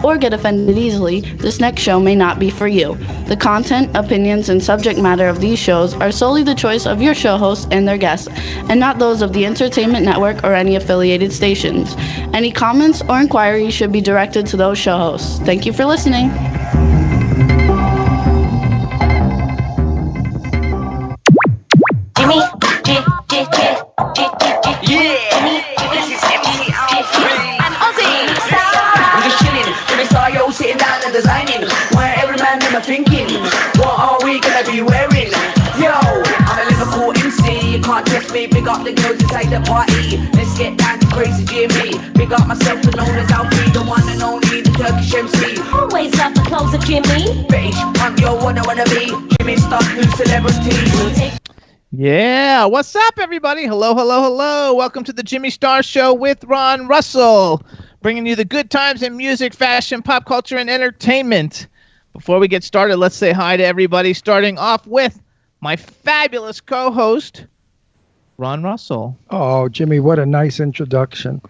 or get offended easily, this next show may not be for you. The content, opinions, and subject matter of these shows are solely the choice of your show hosts and their guests, and not those of the Entertainment Network or any affiliated stations. Any comments or inquiries should be directed to those show hosts. Thank you for listening. Jimmy, I'm just chilling, Jimmy Star, yo, sitting down and designing. Where every man them are thinking, what are we gonna be wearing? Yo, I'm a Liverpool MC, you can't test me. Big up the girls inside the party. Let's get down to crazy Jimmy. Big up myself and known as Alfie, the one and only, the Turkish MC. Always love the clothes of Jimmy. Bitch, I'm your wanna be. Jimmy Star, new celebrity. Yeah, what's up, everybody? Hello. Welcome to the Jimmy Star Show with Ron Russell, bringing you the good times in music, fashion, pop culture, and entertainment. Before we get started, let's say hi to everybody, starting off with my fabulous co-host, Ron Russell. Oh, Jimmy, what a nice introduction.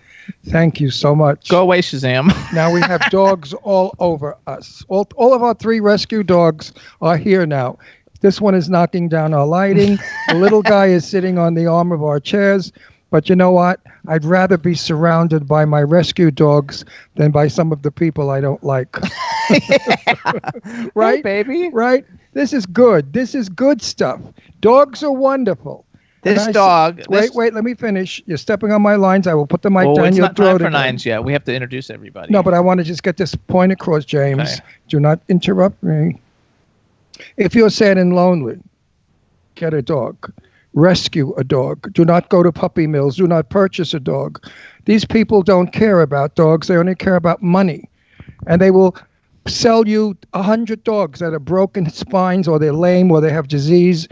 Thank you so much. Go away, Shazam. Now we have dogs all over us. All of our 3 rescue dogs are here now. This one is knocking down our lighting. The little guy is sitting on the arm of our chairs. But you know what? I'd rather be surrounded by my rescue dogs than by some of the people I don't like. Right, hey, baby? Right? This is good. This is good stuff. Dogs are wonderful. This dog... Wait, let me finish. You're stepping on my lines. I will put the mic down it's your not throat. time for again. nines yet. We have to introduce everybody. No, but I want to just get this point across, James. Okay. Do not interrupt me. If you're sad and lonely, get a dog. Rescue a dog. Do not go to puppy mills. Do not purchase a dog. These people don't care about dogs. They only care about money. And they will sell you 100 dogs that have broken spines, or they're lame, or they have disease.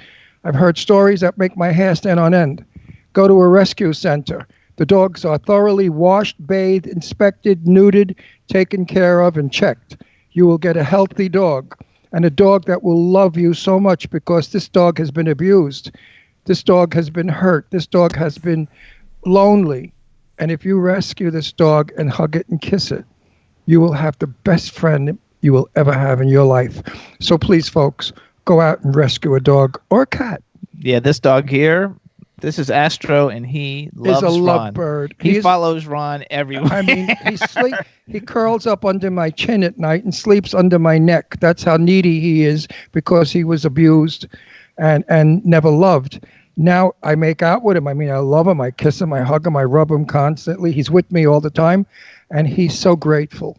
I've heard stories that make my hair stand on end. Go to a rescue center. The dogs are thoroughly washed, bathed, inspected, neutered, taken care of, and checked. You will get a healthy dog, and a dog that will love you so much, because this dog has been abused. This dog has been hurt. This dog has been lonely. And if you rescue this dog and hug it and kiss it, you will have the best friend you will ever have in your life. So please, folks, go out and rescue a dog or a cat. Yeah, this dog here, this is Astro, and he loves Is a Ron. lovebird. He follows Ron everywhere. I mean, he curls up under my chin at night and sleeps under my neck. That's how needy he is, because he was abused and never loved. Now I make out with him. I mean, I love him. I kiss him. I hug him. I rub him constantly. He's with me all the time, and he's so grateful.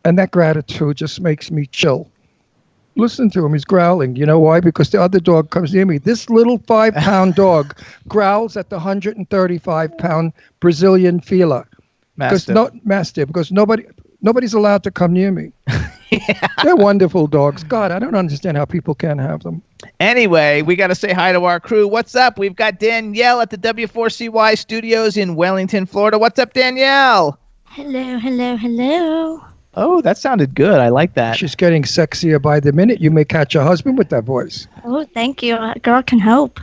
And that gratitude just makes me chill. Listen to him. He's growling. You know why? Because the other dog comes near me. This little 5-pound dog growls at the 135-pound Brazilian Fila. Mastiff. Because nobody's allowed to come near me. Yeah. They're wonderful dogs. God, I don't understand how people can't have them. Anyway, we got to say hi to our crew. What's up? We've got Danielle at the W4CY studios in Wellington, Florida. What's up, Danielle? Hello. Oh, that sounded good. I like that. She's getting sexier by the minute. You may catch a husband with that voice. Oh, thank you. A girl can hope.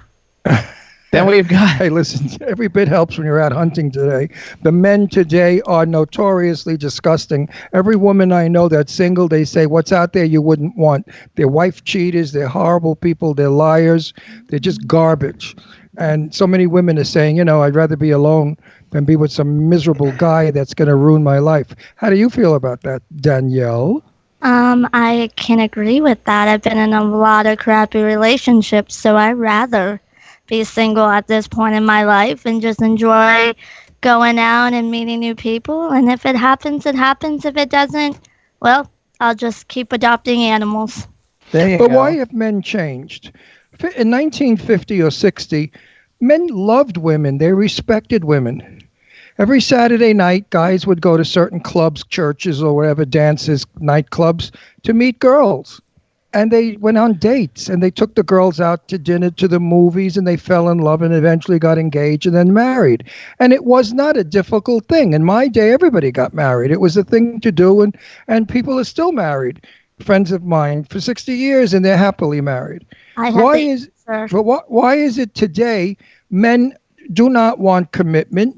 Then we've got... Hey, listen, every bit helps when you're out hunting today. The men today are notoriously disgusting. Every woman I know that's single, they say, what's out there you wouldn't want? They're wife cheaters. They're horrible people. They're liars. They're just garbage. And so many women are saying, I'd rather be alone than be with some miserable guy that's going to ruin my life. How do you feel about that, Danielle? I can agree with that. I've been in a lot of crappy relationships, so I'd rather be single at this point in my life and just enjoy going out and meeting new people. And if it happens, it happens. If it doesn't, well, I'll just keep adopting animals. But why have men changed? In 1950 or 60, men loved women. They respected women. Every Saturday night, guys would go to certain clubs, churches, or whatever, dances, nightclubs, to meet girls. And they went on dates, and they took the girls out to dinner, to the movies, and they fell in love and eventually got engaged and then married. And it was not a difficult thing. In my day, everybody got married. It was a thing to do, and people are still married. Friends of mine for 60 years, and they're happily married. Why is it today men do not want commitment,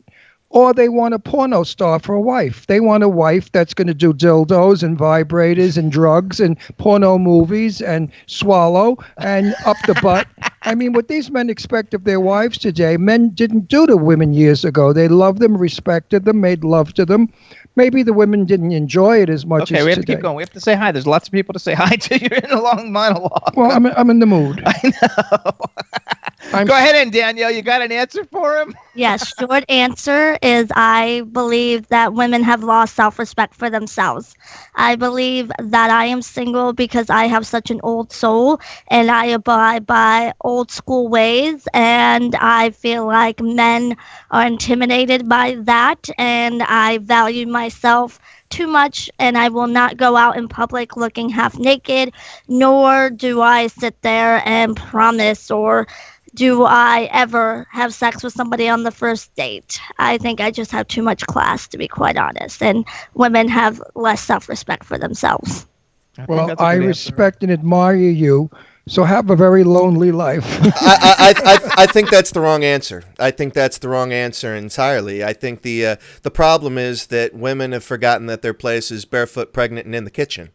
or they want a porno star for a wife. They want a wife that's going to do dildos and vibrators and drugs and porno movies and swallow and up the butt. I mean, what these men expect of their wives today, men didn't do to women years ago. They loved them, respected them, made love to them. Maybe the women didn't enjoy it as much as today. Okay, we have to keep going. We have to say hi. There's lots of people to say hi to. You're in a long monologue. Well, I'm in the mood. I know. Go ahead, Danielle. You got an answer for him? Yes, short answer is I believe that women have lost self-respect for themselves. I believe that I am single because I have such an old soul and I abide by old school ways, and I feel like men are intimidated by that, and I value myself too much, and I will not go out in public looking half naked, nor do I sit there and promise or do I ever have sex with somebody on the first date. I think I just have too much class, to be quite honest, and women have less self-respect for themselves. Well, I respect and admire you, so have a very lonely life. I think that's the wrong answer. I think that's the wrong answer entirely. I think the problem is that women have forgotten that their place is barefoot, pregnant, and in the kitchen.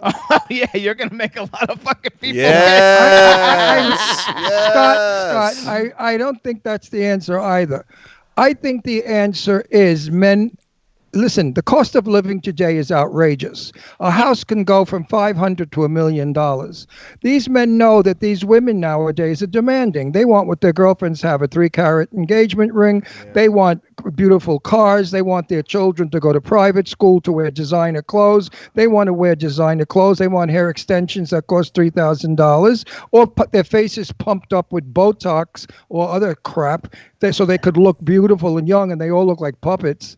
Oh, yeah, you're going to make a lot of fucking people. Yes. Scott, I don't think that's the answer either. I think the answer is men. Listen, the cost of living today is outrageous. A house can go from $500 to $1 million. These men know that these women nowadays are demanding. They want what their girlfriends have, a 3-carat engagement ring. Yeah. They want beautiful cars. They want their children to go to private school to wear designer clothes. They want to wear designer clothes. They want hair extensions that cost $3,000 or put their faces pumped up with Botox or other crap so they could look beautiful and young, and they all look like puppets.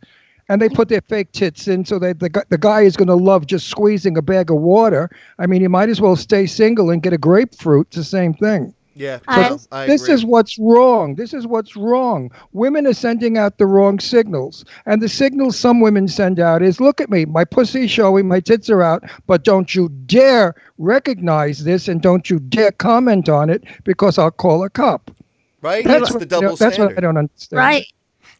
And they put their fake tits in so that the guy is going to love just squeezing a bag of water. I mean, you might as well stay single and get a grapefruit. It's the same thing. Yeah, I this agree. Is what's wrong. This is what's wrong. Women are sending out the wrong signals. And the signals some women send out is, look at me, my pussy's showing, my tits are out, but don't you dare recognize this and don't you dare comment on it because I'll call a cop. Right? That's the double standard. That's what I don't understand. Right.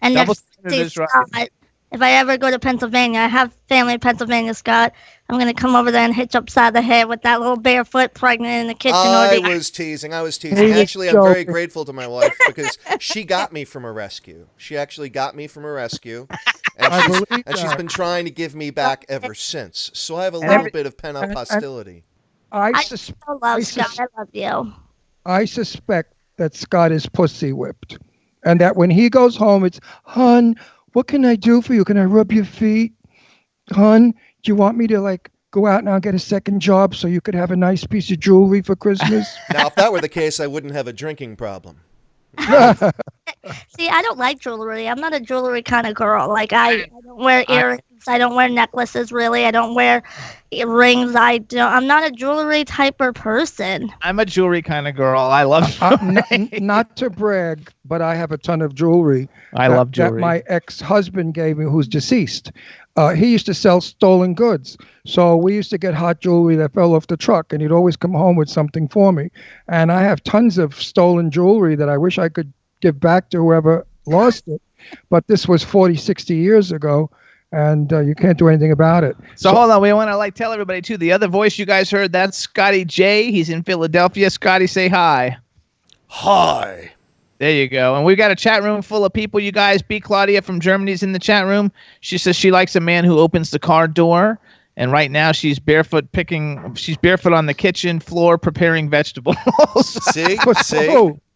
And double next right. If I ever go to Pennsylvania, I have family in Pennsylvania, Scott. I'm going to come over there and hit you upside the head with that little barefoot pregnant in the kitchen. I was teasing. Actually, I'm very grateful to my wife because she got me from a rescue. She actually got me from a rescue. And she's been trying to give me back ever since. So I have a little bit of pent-up hostility. I love Scott. I love you. I suspect that Scott is pussy whipped. And that when he goes home, it's, hon, what can I do for you? Can I rub your feet? Hon, do you want me to go out now and get a second job so you could have a nice piece of jewelry for Christmas? Now, if that were the case, I wouldn't have a drinking problem. See, I don't like jewelry. I'm not a jewelry kind of girl. I don't wear earrings. I don't wear necklaces, really. I don't wear rings. I'm not a jewelry type of person. I'm a jewelry kind of girl. I love jewelry. Not to brag, but I have a ton of jewelry. I love jewelry. That my ex-husband gave me, who's deceased. He used to sell stolen goods. So we used to get hot jewelry that fell off the truck, and he'd always come home with something for me. And I have tons of stolen jewelry that I wish I could give back to whoever lost it. But this was 40, 60 years ago, and you can't do anything about it. So hold on. We want to tell everybody, too, the other voice you guys heard, that's Scotty J. He's in Philadelphia. Scotty, say hi. Hi. There you go. And we've got a chat room full of people, you guys. B. Claudia from Germany's in the chat room. She says she likes a man who opens the car door. And right now she's barefoot on the kitchen floor preparing vegetables. See?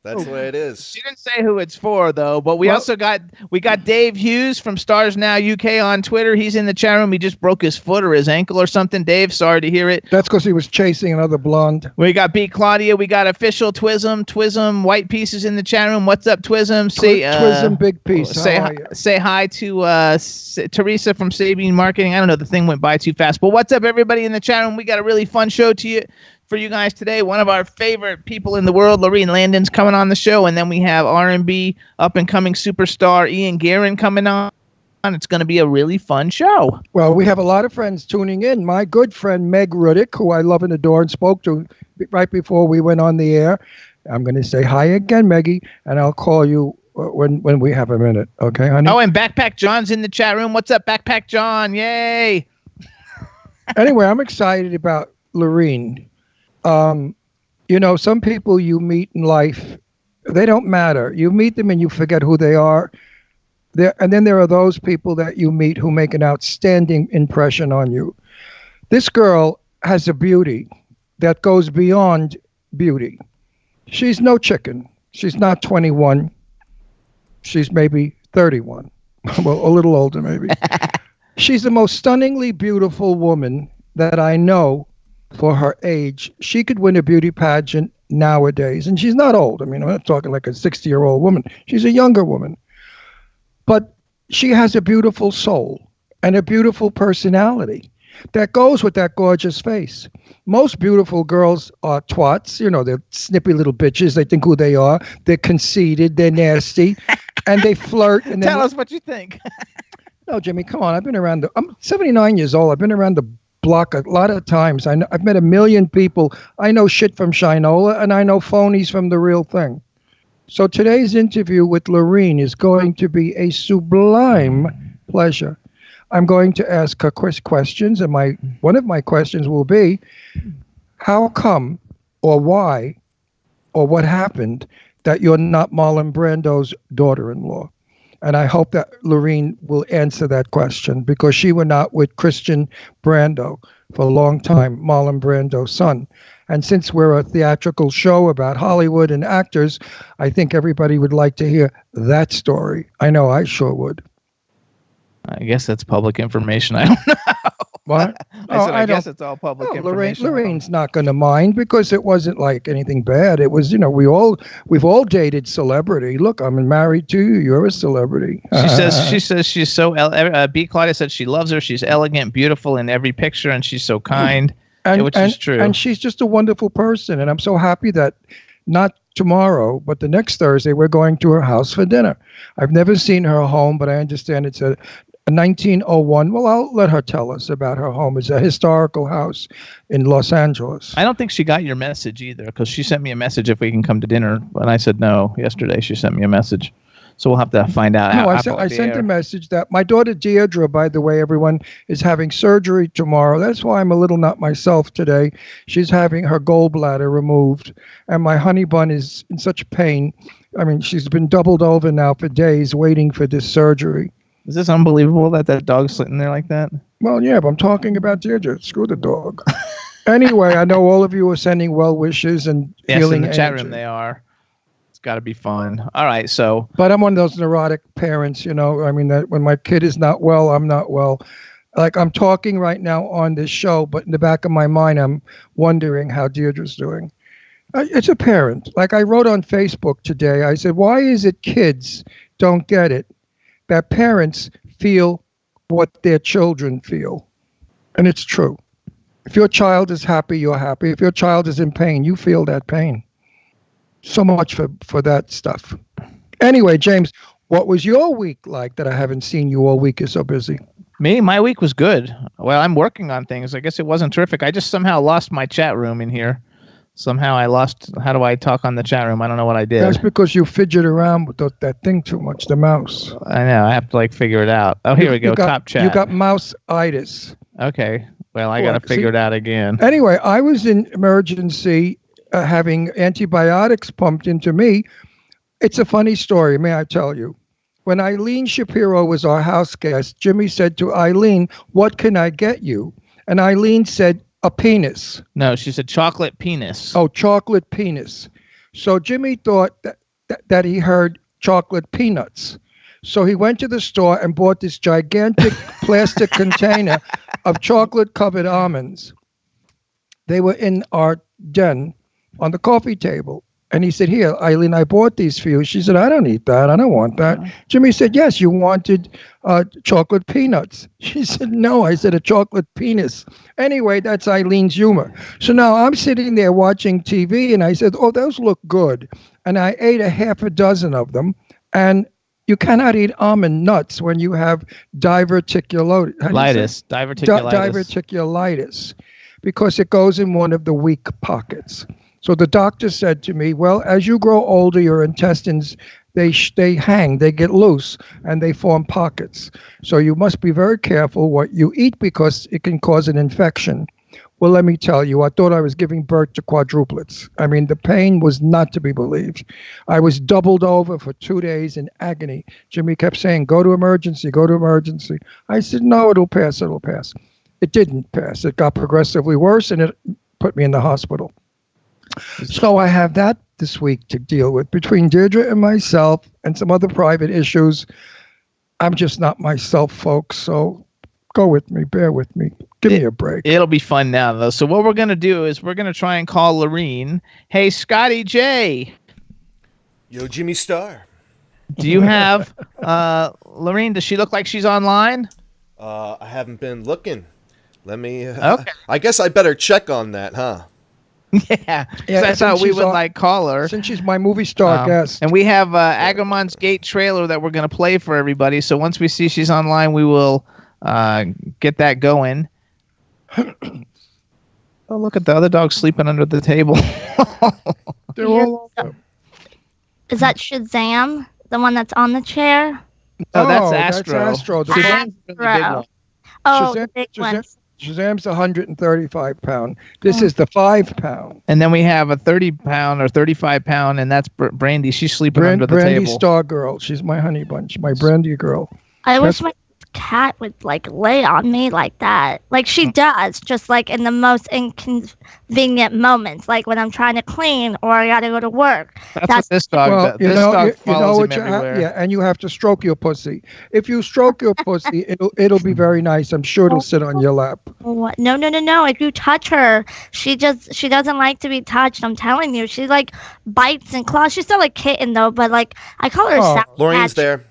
That's the way it is. She didn't say who it's for, though. But we got Dave Hughes from Stars Now UK on Twitter. He's in the chat room. He just broke his foot or his ankle or something. Dave, sorry to hear it. That's because he was chasing another blonde. We got B. Claudia. We got official Twism, White Pieces in the chat room. What's up, Twism? Twism, big piece. Say hi to Teresa from Sabine Marketing. I don't know. The thing went by too fast. But what's up, everybody in the chat room? We got a really fun show for you guys today. One of our favorite people in the world, Lorene Landon's coming on the show, and then we have R&B up-and-coming superstar Ian Guerin coming on. It's going to be a really fun show. Well, we have a lot of friends tuning in. My good friend Meg Rudick, who I love and adore and spoke to right before we went on the air. I'm going to say hi again, Meggie, and I'll call you when we have a minute. Okay, honey? Oh, and Backpack John's in the chat room. What's up, Backpack John? Yay! Anyway, I'm excited about Lorene. Some people you meet in life, they don't matter. You meet them and you forget who they are. And then there are those people that you meet who make an outstanding impression on you. This girl has a beauty that goes beyond beauty. She's no chicken. She's not 21. She's maybe 31. Well, a little older maybe. She's the most stunningly beautiful woman that I know for her age. She could win a beauty pageant nowadays. And she's not old. I mean, I'm not talking like a 60-year-old woman. She's a younger woman. But she has a beautiful soul and a beautiful personality that goes with that gorgeous face. Most beautiful girls are twats. They're snippy little bitches. They think who they are. They're conceited. They're nasty. And they flirt. And Tell us what you think. No, Jimmy, come on. I'm 79 years old. I've been around the block a lot of times. I've met a million people. I know shit from Shinola, and I know phonies from the real thing. So today's interview with Lorene is going to be a sublime pleasure. I'm going to ask her questions, and one of my questions will be, how come, or why, or what happened that you're not Marlon Brando's daughter-in-law? And I hope that Lorene will answer that question, because she went out with Christian Brando for a long time, Marlon Brando's son. And since we're a theatrical show about Hollywood and actors, I think everybody would like to hear that story. I know I sure would. I guess that's public information. I don't know. What? I guess it's all public information. Lorene's not going to mind, because it wasn't like anything bad. It was, we've all dated celebrity. Look, I'm married to you. You're a celebrity. She says she's so. B. Claudia said she loves her. She's elegant, beautiful in every picture, and she's so kind. Which is true. And she's just a wonderful person. And I'm so happy that not tomorrow, but the next Thursday, we're going to her house for dinner. I've never seen her home, but I understand it's a 1901. Well, I'll let her tell us about her home. It's a historical house in Los Angeles. I don't think she got your message either, because she sent me a message if we can come to dinner. And I said no yesterday. She sent me a message. So we'll have to find out. No, I sent a message that my daughter Deirdre, by the way, everyone, is having surgery tomorrow. That's why I'm a little not myself today. She's having her gallbladder removed, and my honey bun is in such pain. I mean, she's been doubled over now for days waiting for this surgery. Is this unbelievable that dog's sitting there like that? Well, yeah, but I'm talking about Deirdre. Screw the dog. Anyway, I know all of you are sending well wishes and in feeling the chat room they are. It's got to be fun. All right, so. But I'm one of those neurotic parents, I mean, that when my kid is not well, I'm not well. Like, I'm talking right now on this show, but in the back of my mind, I'm wondering how Deirdre's doing. It's a parent. Like I wrote on Facebook today, I said, why is it kids don't get it that parents feel what their children feel? And it's true. If your child is happy, you're happy. If your child is in pain, you feel that pain. So much for that stuff. Anyway, James, what was your week like that I haven't seen you all week? You're so busy. My week was good. Well, I'm working on things. I guess it wasn't terrific. I just somehow lost my chat room in here. Somehow I lost. How do I talk on the chat room? I don't know what I did. That's because you fidget around with that thing too much, the mouse. I know. I have to figure it out. Oh, here we go. Top chat. You got mouse-itis. Okay. Well, I got to figure it out again. Anyway, I was in emergency having antibiotics pumped into me. It's a funny story, may I tell you. When Eileen Shapiro was our house guest, Jimmy said to Eileen, "What can I get you?" And Eileen said, "A penis." No, she said chocolate penis. Oh, chocolate penis. So Jimmy thought that he heard chocolate peanuts. So he went to the store and bought this gigantic plastic container of chocolate-covered almonds. They were in our den on the coffee table. And he said, "Here, Eileen, I bought these for you." She said, "I don't eat that. I don't want that." Jimmy said, "Yes, you wanted chocolate peanuts." She said, "No." I said, "A chocolate penis." Anyway, that's Eileen's humor. So now I'm sitting there watching TV, and I said, "Oh, those look good." And I ate a half a dozen of them. And you cannot eat almond nuts when you have diverticulitis. Diverticulitis, because it goes in one of the weak pockets. So the doctor said to me, "Well, as you grow older, your intestines, they hang, they get loose, and they form pockets. So you must be very careful what you eat because it can cause an infection. Well, let me tell you, I thought I was giving birth to quadruplets. I mean, the pain was not to be believed. I was doubled over for 2 days in agony. Jimmy kept saying, go to emergency, go to emergency. I said, no, it'll pass, it'll pass. It didn't pass. It got progressively worse, and it put me in the hospital. So I have that this week to deal with. Between Deirdre and myself and some other private issues, I'm just not myself, folks. So go with me, bear with me. Give me a break. It'll be fun now, though. So what we're going to do is we're going to try and call Lorene. Hey, Scotty J. Yo, Jimmy Star. Do you have Lorene? Does she look like she's online? I haven't been looking. Let me. Okay. I guess I better check on that, huh? Yeah. I thought we would call her. Since she's my movie star guest. And we have Agramon's Gate trailer that we're going to play for everybody. So once we see she's online, we will get that going. Oh, look at the other dog sleeping under the table. They're all over. Is that Shazam, the one that's on the chair? Oh, that's Astro. That's Astro. The Shazam's the big one. Oh, the big one. Shazam's 135 pound. This is the 5 pound. And then we have a 30 pound or 35 pound, and that's Brandy. She's sleeping under the Brandy table. Star Girl. She's my honey bunch, my Brandy girl. I wish my cat would lay on me like that. Like she does, just in the most inconvenient moments, like when I'm trying to clean or I gotta go to work. That's what this dog does. This dog follows him everywhere. Yeah, and you have to stroke your pussy. If you stroke your pussy, it'll be very nice. I'm sure it'll sit on your lap. What? No. If you touch her, she doesn't like to be touched. I'm telling you, she bites and claws. She's still a kitten though, but I call her a Lorene's there.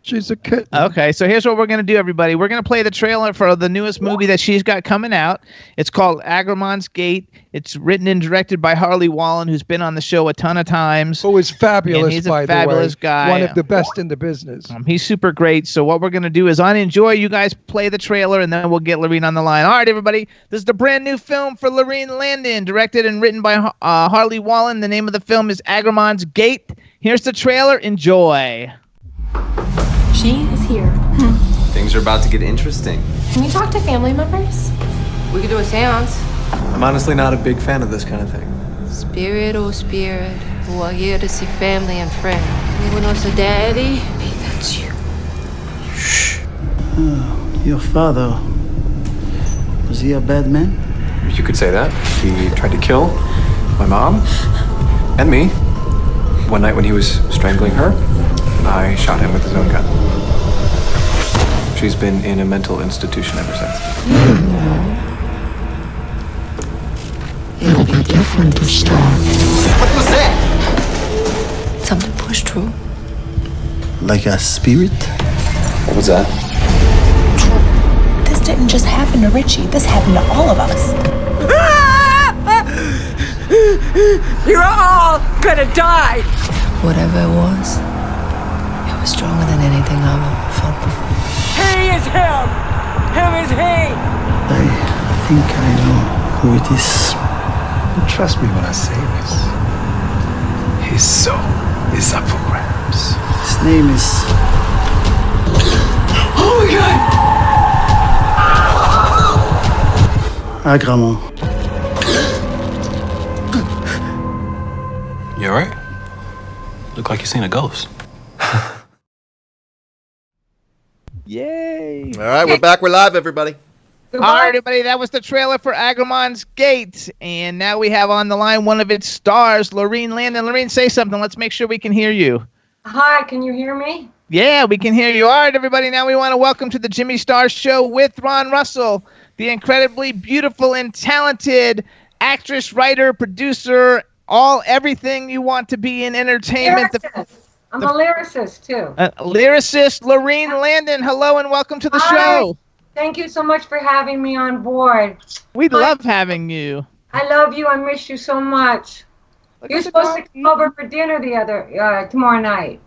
She's a kitten. Okay, so here's what we're going to do, everybody. We're going to play the trailer for the newest movie that she's got coming out. It's called Agramon's Gate. It's written and directed by Harley Wallen, who's been on the show a ton of times. Who is fabulous, he's by a fabulous the way. guy. One of the best in the business. He's super great. So what we're going to do is Enjoy. You guys play the trailer, and then we'll get Lorene on the line. All right, everybody. This is the brand new film for Lorene Landon, directed and written by Harley Wallen. The name of the film is Agramon's Gate. Here's the trailer. Enjoy. She is here. Things are about to get interesting. Can we talk to family members? We could do a seance. I'm honestly not a big fan of this kind of thing. Spirit, oh spirit, who are here to see family and friends. Anyone knows a daddy? Hey, that's you. Shh. Your father, was he a bad man? You could say that. He tried to kill my mom and me. One night when he was strangling her, I shot him with his own gun. She's been in a mental institution ever since. It'll be different this time. What was that? Something pushed through. Like a spirit? What was that? This didn't just happen to Richie. This happened to all of us. You're all gonna die! Whatever it was stronger than anything I've ever felt before. He is him! Him is he! I think I know who it is. Trust me when I say this. His soul is up for grabs. His name is... Oh my God! Agramon. You alright? Look like you've seen a ghost. Yay! All right, we're back. We're live, everybody. All right, everybody. That was the trailer for Agramon's Gate, and now we have on the line one of its stars, Lorene Landon. Lorene, say something. Let's make sure we can hear you. Hi, can you hear me? Yeah, we can hear you. All right, everybody. Now we want to welcome to the Jimmy Star Show with Ron Russell, the incredibly beautiful and talented actress, writer, producer, everything you want to be in entertainment. I'm a lyricist, too. Lyricist Lorene Landon, hello and welcome to the show. Thank you so much for having me on board. We love having you. I love you. I miss you so much. You're supposed to come over for dinner tomorrow night.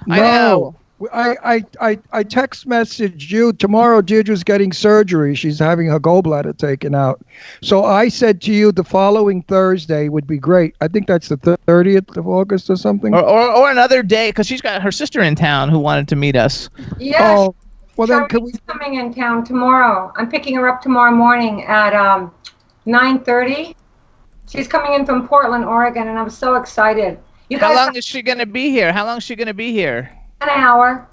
I know. I text messaged you tomorrow. Deirdre's getting surgery. She's having her gallbladder taken out. So I said to you the following Thursday would be great. I think that's the 30th of August or something. Or another day, because she's got her sister in town who wanted to meet us. Yes. Oh, well then can we? Coming in town tomorrow. I'm picking her up tomorrow morning at 9:30. She's coming in from Portland, Oregon, and I'm so excited. How long is she going to be here? An hour.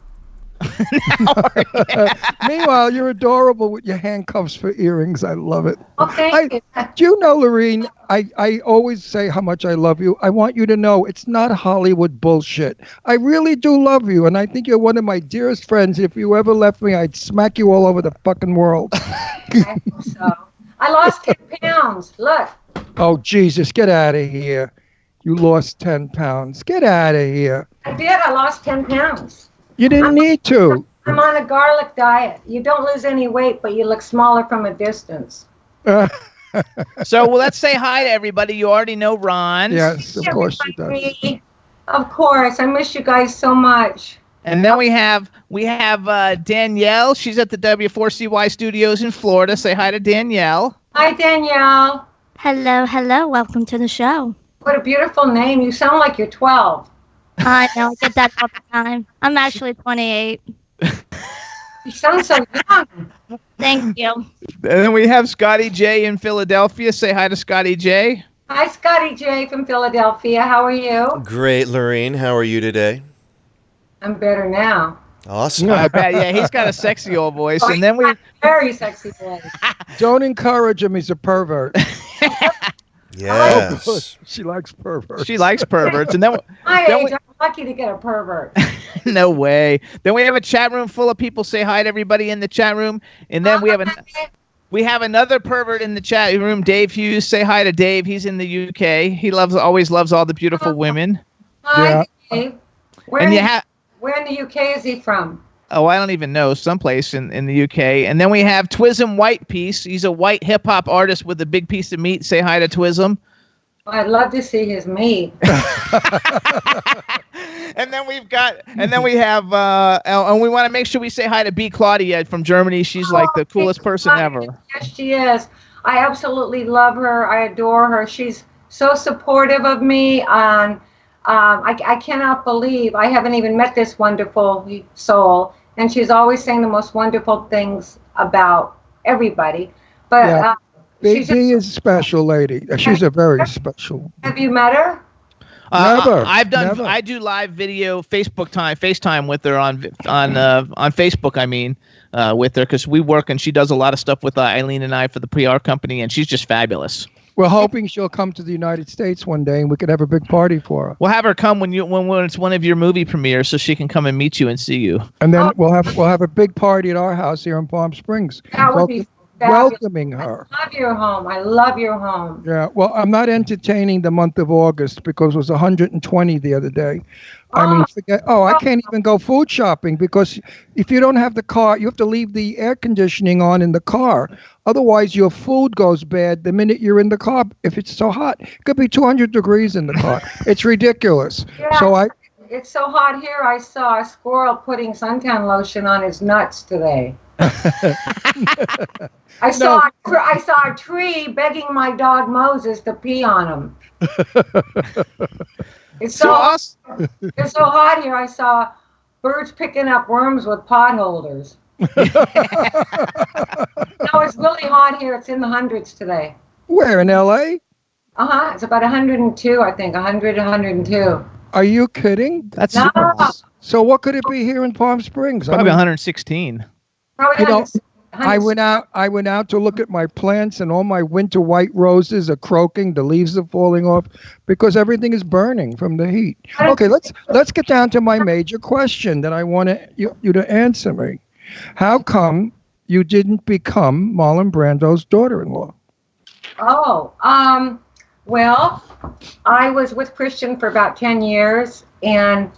Meanwhile, you're adorable with your handcuffs for earrings. I love it. Oh, thank you. Do you know, Lorene, I always say how much I love you. I want you to know it's not Hollywood bullshit. I really do love you, and I think you're one of my dearest friends. If you ever left me, I'd smack you all over the fucking world. I hope so. I lost 10 pounds. Look. Oh, Jesus, get out of here. You lost 10 pounds. Get out of here. I did. I lost 10 pounds. You didn't need to. I'm on a garlic diet. You don't lose any weight, but you look smaller from a distance. So let's say hi to everybody. You already know Ron. Yes, of course she does. Of course. I miss you guys so much. And then we have Danielle. She's at the W4CY studios in Florida. Say hi to Danielle. Hi, Danielle. Hello. Welcome to the show. What a beautiful name. You sound like you're 12. I know. I get that all the time. I'm actually 28. You sound so young. Thank you. And then we have Scotty J in Philadelphia. Say hi to Scotty J. Hi, Scotty J from Philadelphia. How are you? Great, Lorene. How are you today? I'm better now. Awesome. I bet. Yeah, he's got a sexy old voice. And then we very sexy voice. Don't encourage him. He's a pervert. Yes. She likes perverts. She likes perverts. And then My age, I'm lucky to get a pervert. No way. Then we have a chat room full of people. Say hi to everybody in the chat room. And then we have another pervert in the chat room, Dave Hughes. Say hi to Dave. He's in the UK. He always loves all the beautiful women. Hi, Dave. Where And in you have the UK is he from? Oh, I don't even know. Someplace in the UK. And then we have Twism Whitepiece. He's a white hip hop artist with a big piece of meat. Say hi to Twism. I'd love to see his meat. And then we have, and we want to make sure we say hi to B. Claudia from Germany. She's like the coolest person ever. Yes, she is. I absolutely love her. I adore her. She's so supportive of me. And I cannot believe I haven't even met this wonderful soul. And she's always saying the most wonderful things about everybody. But yeah. B is a special lady. She's a very special. Have you met her? Never. I do live video FaceTime with her on Facebook. I mean, with her because we work and she does a lot of stuff with Eileen and I for the PR company, and she's just fabulous. We're hoping she'll come to the United States one day, and we could have a big party for her. We'll have her come when it's one of your movie premieres, so she can come and meet you and see you. And then we'll have a big party at our house here in Palm Springs. That would be welcoming her. I love your home. I love your home. Yeah. Well, I'm not entertaining the month of August because it was 120 the other day. I mean, forget. Oh, I can't even go food shopping because if you don't have the car, you have to leave the air conditioning on in the car. Otherwise, your food goes bad the minute you're in the car. If it's so hot, it could be 200 degrees in the car. It's ridiculous. Yeah, So it's so hot here. I saw a squirrel putting suntan lotion on his nuts today. I saw a tree begging my dog Moses to pee on him. It's so hot here. I saw birds picking up worms with pot holders. No, it's really hot here. It's in the hundreds today. Where, in LA? It's about 102, I think. 100, 102. Are you kidding? That's No. So what could it be here in Palm Springs? Probably 116. Probably I went out to look at my plants, and all my winter white roses are croaking. The leaves are falling off because everything is burning from the heat. Okay, let's get down to my major question that I want you to answer me. How come you didn't become Marlon Brando's daughter-in-law? Well, I was with Christian for about 10 years, and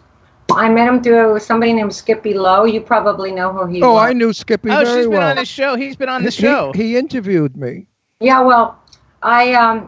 I met him through somebody named Skippy Lowe. You probably know who he was. Oh, I knew Skippy very well. She's been on his show. He's been on the show. He interviewed me. Yeah, well, I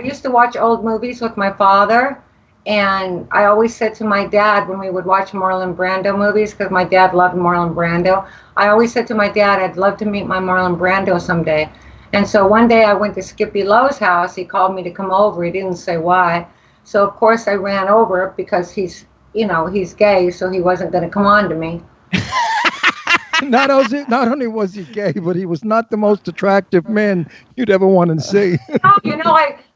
used to watch old movies with my father, And I always said to my dad when we would watch Marlon Brando movies, because my dad loved Marlon Brando, I always said to my dad, I'd love to meet my Marlon Brando someday. And so one day I went to Skippy Lowe's house. He called me to come over. He didn't say why. So, of course, I ran over because he's gay, so he wasn't going to come on to me. Not only was he gay, but he was not the most attractive man you'd ever want to see.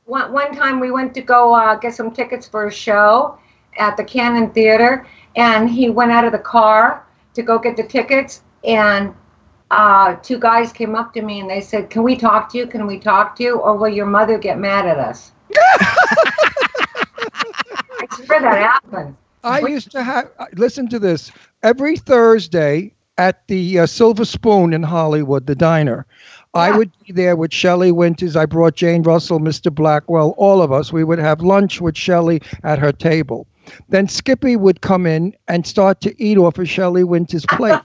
One time we went to go get some tickets for a show at the Cannon Theater, and he went out of the car to go get the tickets, and two guys came up to me and they said, "Can we talk to you? Can we talk to you? Or will your mother get mad at us?" I swear that happened. I used to have, listen to this, every Thursday at the Silver Spoon in Hollywood, the diner, I would be there with Shelley Winters. I brought Jane Russell, Mr. Blackwell, all of us. We would have lunch with Shelley at her table. Then Skippy would come in and start to eat off of Shelley Winters' plate.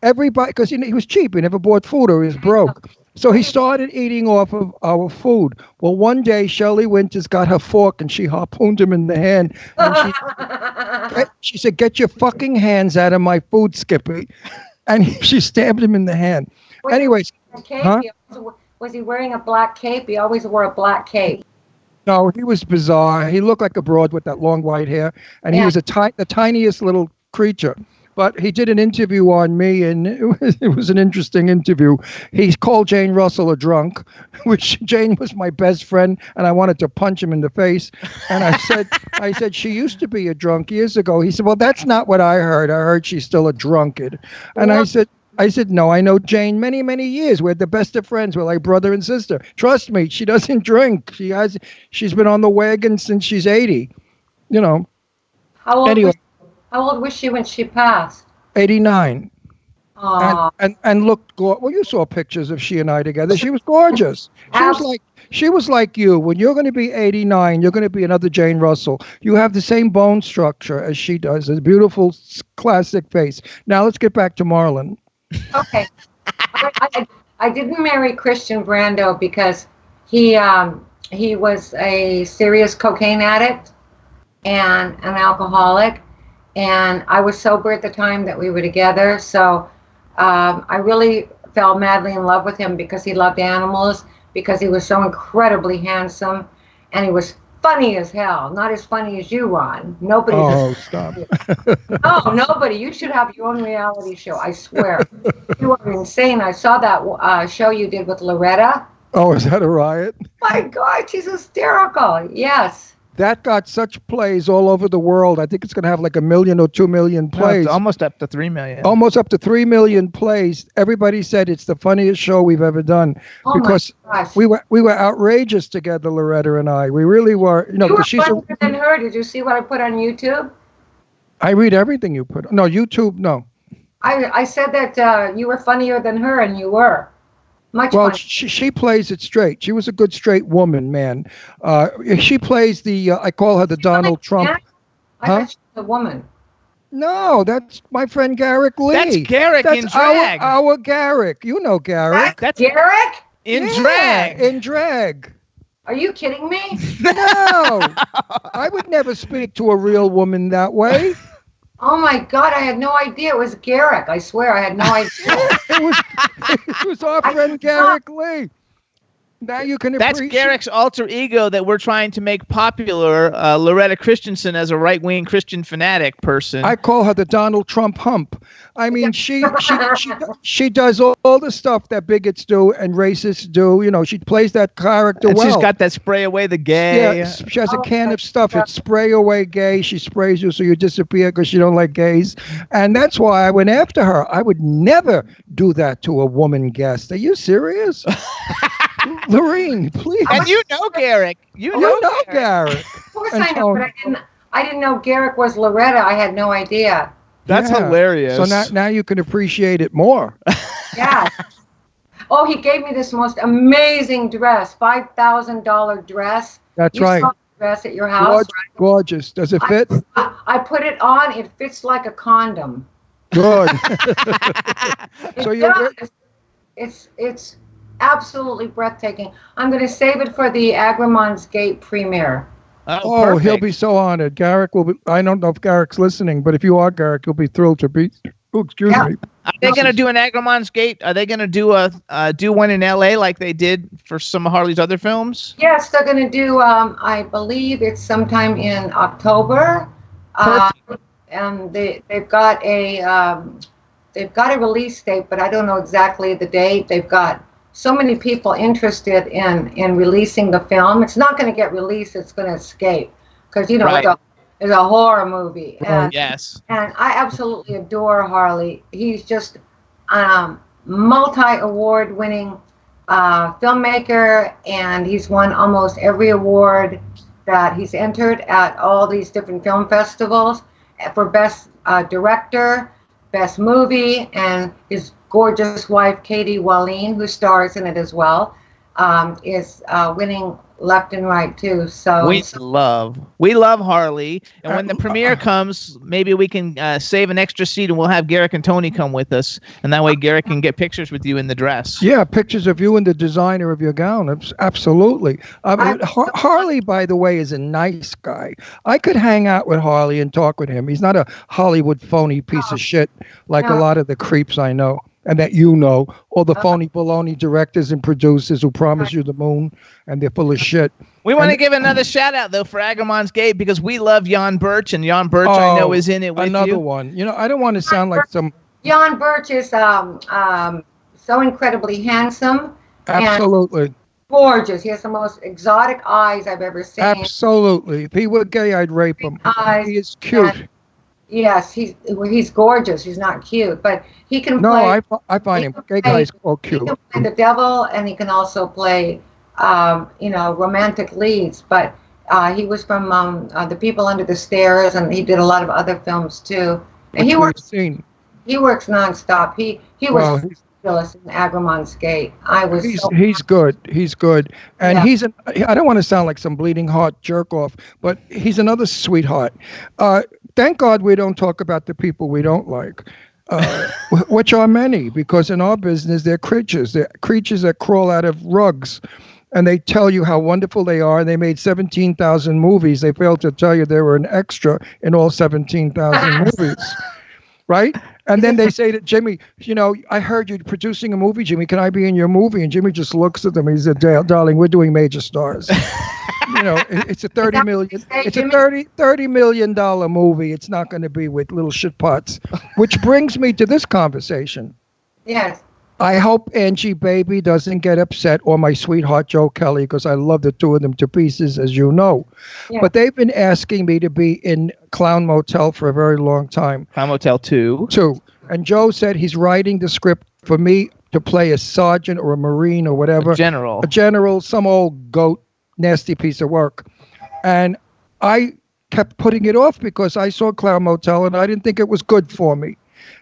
Everybody, because he was cheap. He never bought food or he was broke. So he started eating off of our food. Well, one day Shelley Winters got her fork and she harpooned him in the hand. And she said, "Get your fucking hands out of my food, Skippy." And she stabbed him in the hand. Anyways. Huh? Was he wearing a black cape? He always wore a black cape. No, he was bizarre. He looked like a broad with that long white hair. And he was the tiniest little creature. But he did an interview on me, and it was an interesting interview. He called Jane Russell a drunk, which Jane was my best friend, and I wanted to punch him in the face. And I said, "She used to be a drunk years ago." He said, "Well, that's not what I heard. I heard she's still a drunkard." And I said, "No, I know Jane many, many years. We're the best of friends. We're like brother and sister. Trust me, she doesn't drink. She's been on the wagon since she's 80. You know." How old was she when she passed? 89. Aww. And looked well, you saw pictures of she and I together. She was gorgeous. She was like you. When you're going to be 89, you're going to be another Jane Russell. You have the same bone structure as she does. A beautiful classic face. Now let's get back to Marlon. Okay. I didn't marry Christian Brando because he was a serious cocaine addict and an alcoholic, and I was sober at the time that we were together. So I really fell madly in love with him because he loved animals, because he was so incredibly handsome, and he was funny as hell. Not as funny as you, Ron. Nobody. Oh, stop. No, nobody. You should have your own reality show. I swear. You are insane. I saw that show you did with Loretta. Oh, is that a riot? My God, she's hysterical. Yes. That got such plays all over the world. I think it's going to have like 1 million or 2 million plays. No, almost up to 3 million. Almost up to 3 million plays. Everybody said it's the funniest show we've ever done because we were outrageous together, Loretta and I. We really were. You know, you were she's funnier than her. Did you see what I put on YouTube? I read everything you put. No, YouTube. No. I said that you were funnier than her, and you were. Well, she plays it straight. She was a good straight woman, man. She plays I call her the Donald Trump. I thought she was a woman. No, that's my friend Garrick Lee. That's Garrick in drag. Our Garrick. You know Garrick. That's Garrick? In drag. In drag. Are you kidding me? No. I would never speak to a real woman that way. Oh my God, I had no idea it was Garrick. I swear I had no idea. it was our friend Garrick Lee. Now you can appreciate. That's Garrick's alter ego that we're trying to make popular. Loretta Christensen as a right-wing Christian fanatic person. I call her the Donald Trump hump. I mean, she does all the stuff that bigots do and racists do. You know, she plays that character well. She's got that spray away the gay. Yeah, she has a can of stuff. It's spray away gay. She sprays you so you disappear because you don't like gays. And that's why I went after her. I would never do that to a woman guest. Are you serious? Lorene, please. And you know Garrick. You know Garrick. Of course I know, but I didn't know Garrick was Loretta. I had no idea. That's hilarious. So now you can appreciate it more. Yeah. Oh, he gave me this most amazing dress, $5,000 dress. That's right. Saw the dress at your house. Gorgeous. Does it fit? I put it on. It fits like a condom. Good. It's absolutely breathtaking. I'm going to save it for the Agramons Gate premiere. Oh, he'll perfect. be so honored. Garrick will be. I don't know if Garrick's listening, but if you are Garrick, you'll be thrilled to be. Oh, excuse me. Are they going to do an Agramon's Gate? Are they going to do do one in L.A. like they did for some of Harley's other films? Yes, they're going to do. I believe it's sometime in October. And they've got a release date, but I don't know exactly the date. They've got so many people interested in releasing the film. It's not going to get released. It's going to escape because it's a horror movie. And, yes. And I absolutely adore Harley. He's just multi-award winning filmmaker, and he's won almost every award that he's entered at all these different film festivals for best director, best movie, and his gorgeous wife Katie Wallin, who stars in it as well, is winning left and right too. So we love Harley, and when the premiere comes, maybe we can save an extra seat and we'll have Garrick and Tony come with us, and that way Garrick can get pictures with you in the dress. Yeah, pictures of you and the designer of your gown. Absolutely. Harley, by the way, is a nice guy. I could hang out with Harley and talk with him. He's not a Hollywood phony piece of shit like a lot of the creeps I know. And that all the phony baloney directors and producers who promise you the moon, and they're full of shit. We want to give another shout out though for Agramon's Gate because we love Jan Birch, and Jan Birch I know is in it with another you. one. I don't want to sound like some. Jan Birch is so incredibly handsome. Absolutely. And gorgeous. He has the most exotic eyes I've ever seen. Absolutely. If he were gay, I'd rape him. He is cute. Yes, he's gorgeous. He's not cute, but he can play. No, I find him gay guys all cute. He can play the devil, and he can also play, romantic leads. But he was from The People Under the Stairs, and he did a lot of other films too. And he works nonstop. He was fabulous in Agramon's Gate. He's good. He's good, and I don't want to sound like some bleeding heart jerk off, but he's another sweetheart. Thank God we don't talk about the people we don't like, which are many, because in our business, they're creatures. They're creatures that crawl out of rugs, and they tell you how wonderful they are. They made 17,000 movies. They failed to tell you they were an extra in all 17,000 movies, right? And then they say to Jimmy, I heard you producing a movie, Jimmy. Can I be in your movie? And Jimmy just looks at them. He said, darling, we're doing major stars. It's a $30 million movie. It's not going to be with little shit pots. Which brings me to this conversation. Yes. I hope Angie Baby doesn't get upset, or my sweetheart Joe Kelly, because I love the two of them to pieces, as you know. Yeah. But they've been asking me to be in Clown Motel for a very long time. Clown Motel 2. And Joe said he's writing the script for me to play a sergeant or a Marine or whatever. A general, some old goat, nasty piece of work. And I kept putting it off because I saw Clown Motel and I didn't think it was good for me.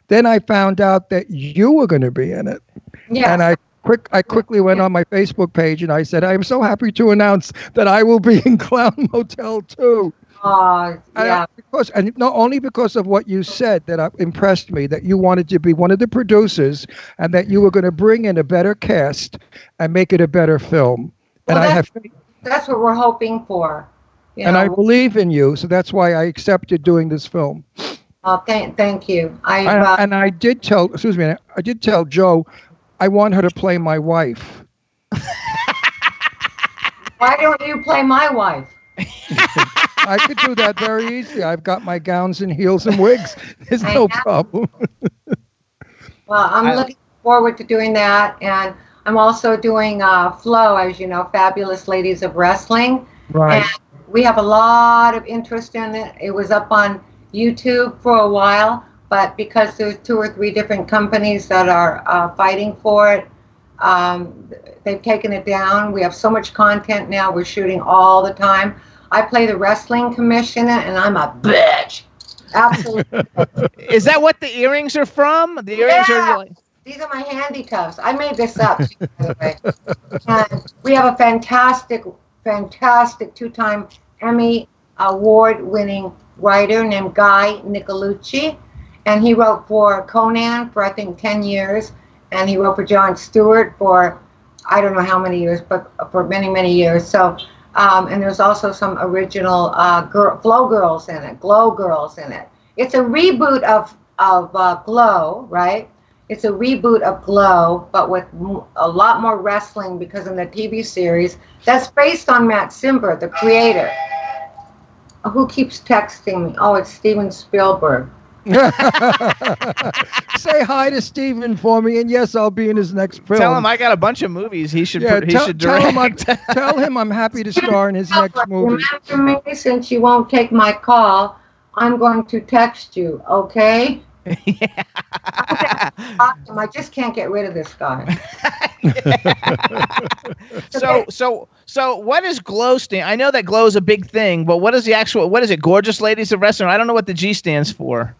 Then I found out that you were going to be in it. Yeah. And I quickly went on my Facebook page and I said, I am so happy to announce that I will be in Clown Motel 2. Yeah. Not only because of what you said that impressed me, that you wanted to be one of the producers and that you were going to bring in a better cast and make it a better film. That's what we're hoping for. And I believe in you, so that's why I accepted doing this film. Oh, thank you. I did tell Joe, I want her to play my wife. Why don't you play my wife? I could do that very easily. I've got my gowns and heels and wigs. There's no problem. Well, I'm looking forward to doing that, and I'm also doing Flow, as you know, Fabulous Ladies of Wrestling. Right. And we have a lot of interest in it. It was up on YouTube for a while, but because there's 2 or 3 different companies that are fighting for it, they've taken it down. We have so much content now. We're shooting all the time. I play the wrestling commissioner, and I'm a bitch. Absolutely. Is that what the earrings are from? The earrings are like... These are my handcuffs. I made this up, by the way. And we have a fantastic 2-time Emmy award-winning writer named Guy Nicolucci, and he wrote for Conan for I think 10 years, and he wrote for Jon Stewart for I don't know how many years, but for many years. So And there's also some original Flow Girls in it, Glow Girls in it. It's a reboot of Glow, right? It's a reboot of Glow, but with a lot more wrestling because in the TV series, that's based on Matt Simber, the creator. Who keeps texting me? Oh, it's Steven Spielberg. Say hi to Steven for me, and yes, I'll be in his next film. Tell him I got a bunch of movies he should Yeah, should direct. tell him I'm happy to star in his next movie. Remember me, since you won't take my call, I'm going to text you, okay? Yeah. I just can't get rid of this guy. So what is Glow stand? I know that Glow is a big thing, but what is it? Gorgeous Ladies of Wrestling? I don't know what the G stands for.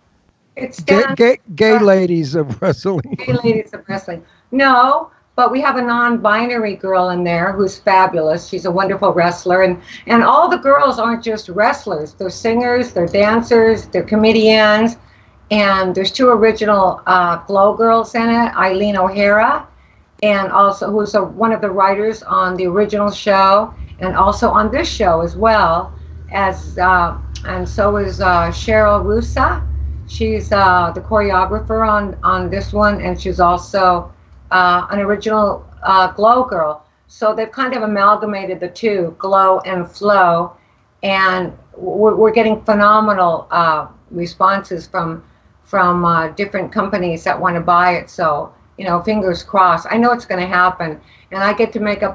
It's gay ladies of wrestling. Gay ladies of wrestling. No, but we have a non-binary girl in there who's fabulous. She's a wonderful wrestler, and all the girls aren't just wrestlers. They're singers, they're dancers, they're comedians. And there's 2 original Glow girls in it, Eileen O'Hara, and also who's one of the writers on the original show, and also on this show as well. And so is Cheryl Russa. She's the choreographer on this one, and she's also an original Glow girl. So they've kind of amalgamated the two, Glow and Flow, and we're getting phenomenal responses from different companies that want to buy it. So, fingers crossed. I know it's going to happen. And I get to make up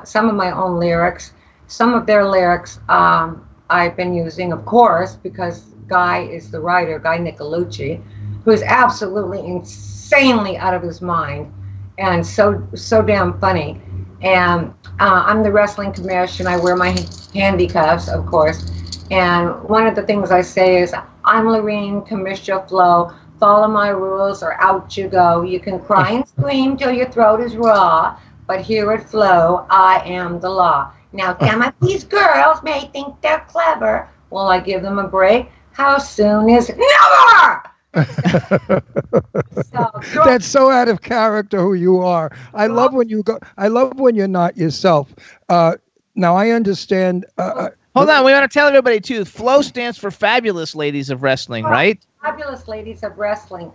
some of my own lyrics. Some of their lyrics I've been using, of course, because Guy is the writer, Guy Nicolucci, who is absolutely insanely out of his mind and so damn funny. And I'm the wrestling commish, and I wear my handcuffs, of course. And one of the things I say is, I'm Lorene, Commissioner Flow. Follow my rules or out you go. You can cry and scream till your throat is raw, but here at Flow, I am the law. Now, some of these girls may think they're clever. Will I give them a break? How soon is never? That's so out of character who you are. I love when you're not yourself. Now I understand. Hold on, we want to tell everybody too. Flow stands for Fabulous Ladies of Wrestling, right? Fabulous Ladies of Wrestling.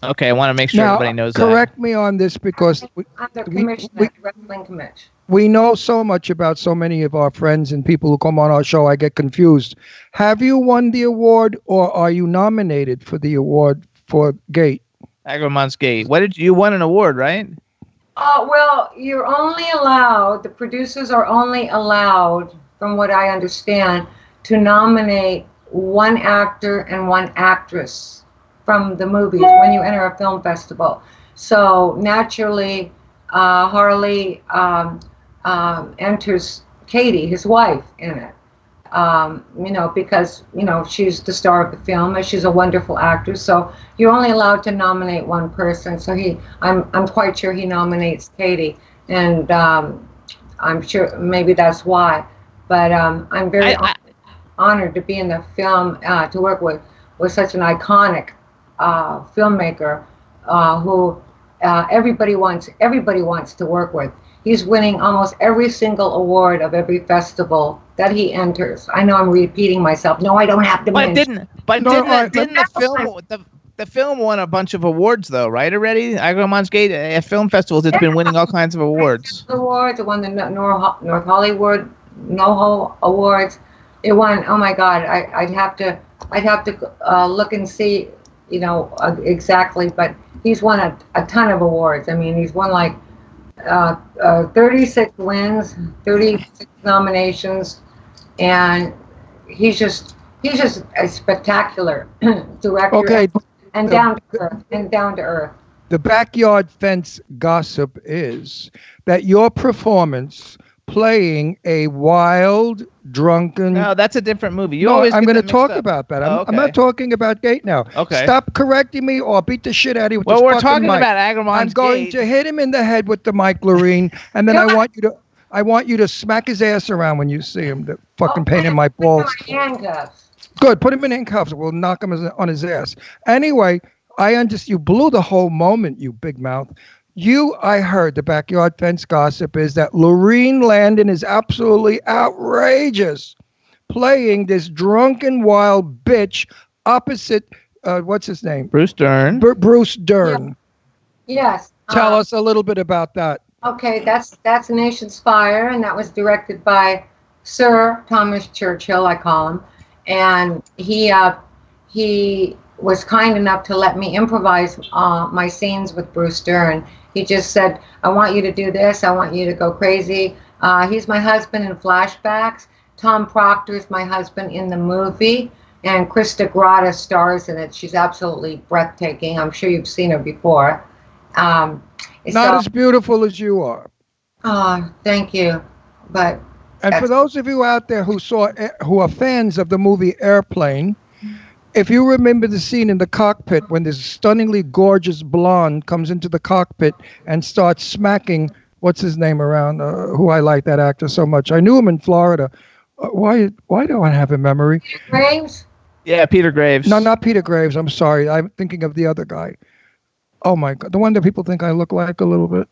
Okay, I want to make sure everybody knows that. Correct me on this because I'm the commissioner, wrestling commission. We know so much about so many of our friends and people who come on our show. I get confused. Have you won the award, or are you nominated for the award for Gate? Agramon's Gate. You won an award, right? Well, you're only allowed. The producers are only allowed, from what I understand, to nominate one actor and one actress from the movies when you enter a film festival. So naturally, Harley enters Katie, his wife, in it. Because she's the star of the film and she's a wonderful actress. So you're only allowed to nominate one person. So I'm quite sure he nominates Katie, and I'm sure maybe that's why. But I'm very honored to be in the film, to work with such an iconic filmmaker who everybody wants to work with. He's winning almost every single award of every festival that he enters. I know I'm repeating myself. No, I don't have to mention. The film won a bunch of awards, though, right? Already, Agramon's Gate at film festivals, it's been winning all kinds of awards. Awards. It won the North Hollywood NoHo Awards. It won. Oh my God! I'd have to look and see, exactly. But he's won a ton of awards. I mean, he's won like 36 wins, 36 nominations, and he's just a spectacular director. Okay. And down to earth. The backyard fence gossip is that your performance playing a wild, drunken... No, that's a different movie. I'm going to talk about that. I'm not talking about Gate now. Okay. Stop correcting me or beat the shit out of you with this fucking we're talking mic. about Agramon's I'm going to hit him in the head with the mic, Lorene, and then I want you to smack his ass around when you see him. The fucking pain in my balls. Handcuffs. Good. Put him in handcuffs. We'll knock him on his ass. Anyway, I understand. You blew the whole moment, you big mouth. I heard the backyard fence gossip is that Lorene Landon is absolutely outrageous, playing this drunken wild bitch opposite, what's his name? Bruce Dern. Bruce Dern. Yes. Tell us a little bit about that. Okay, that's Nation's Fire, and that was directed by Sir Thomas Churchill, I call him, and he was kind enough to let me improvise my scenes with Bruce Dern. He just said, I want you to do this, I want you to go crazy. He's my husband in flashbacks. Tom Proctor is my husband in the movie, and Krista Grada stars in it. She's absolutely breathtaking. I'm sure you've seen her before. Not as beautiful as you are. Oh, thank you. But for those of you out there who are fans of the movie Airplane, if you remember the scene in the cockpit when this stunningly gorgeous blonde comes into the cockpit and starts smacking what's his name around, who I like that actor so much. I knew him in Florida. Why do I have a memory? Graves? Yeah, Peter Graves. No, not Peter Graves. I'm sorry. I'm thinking of the other guy. Oh my God, the one that people think I look like a little bit.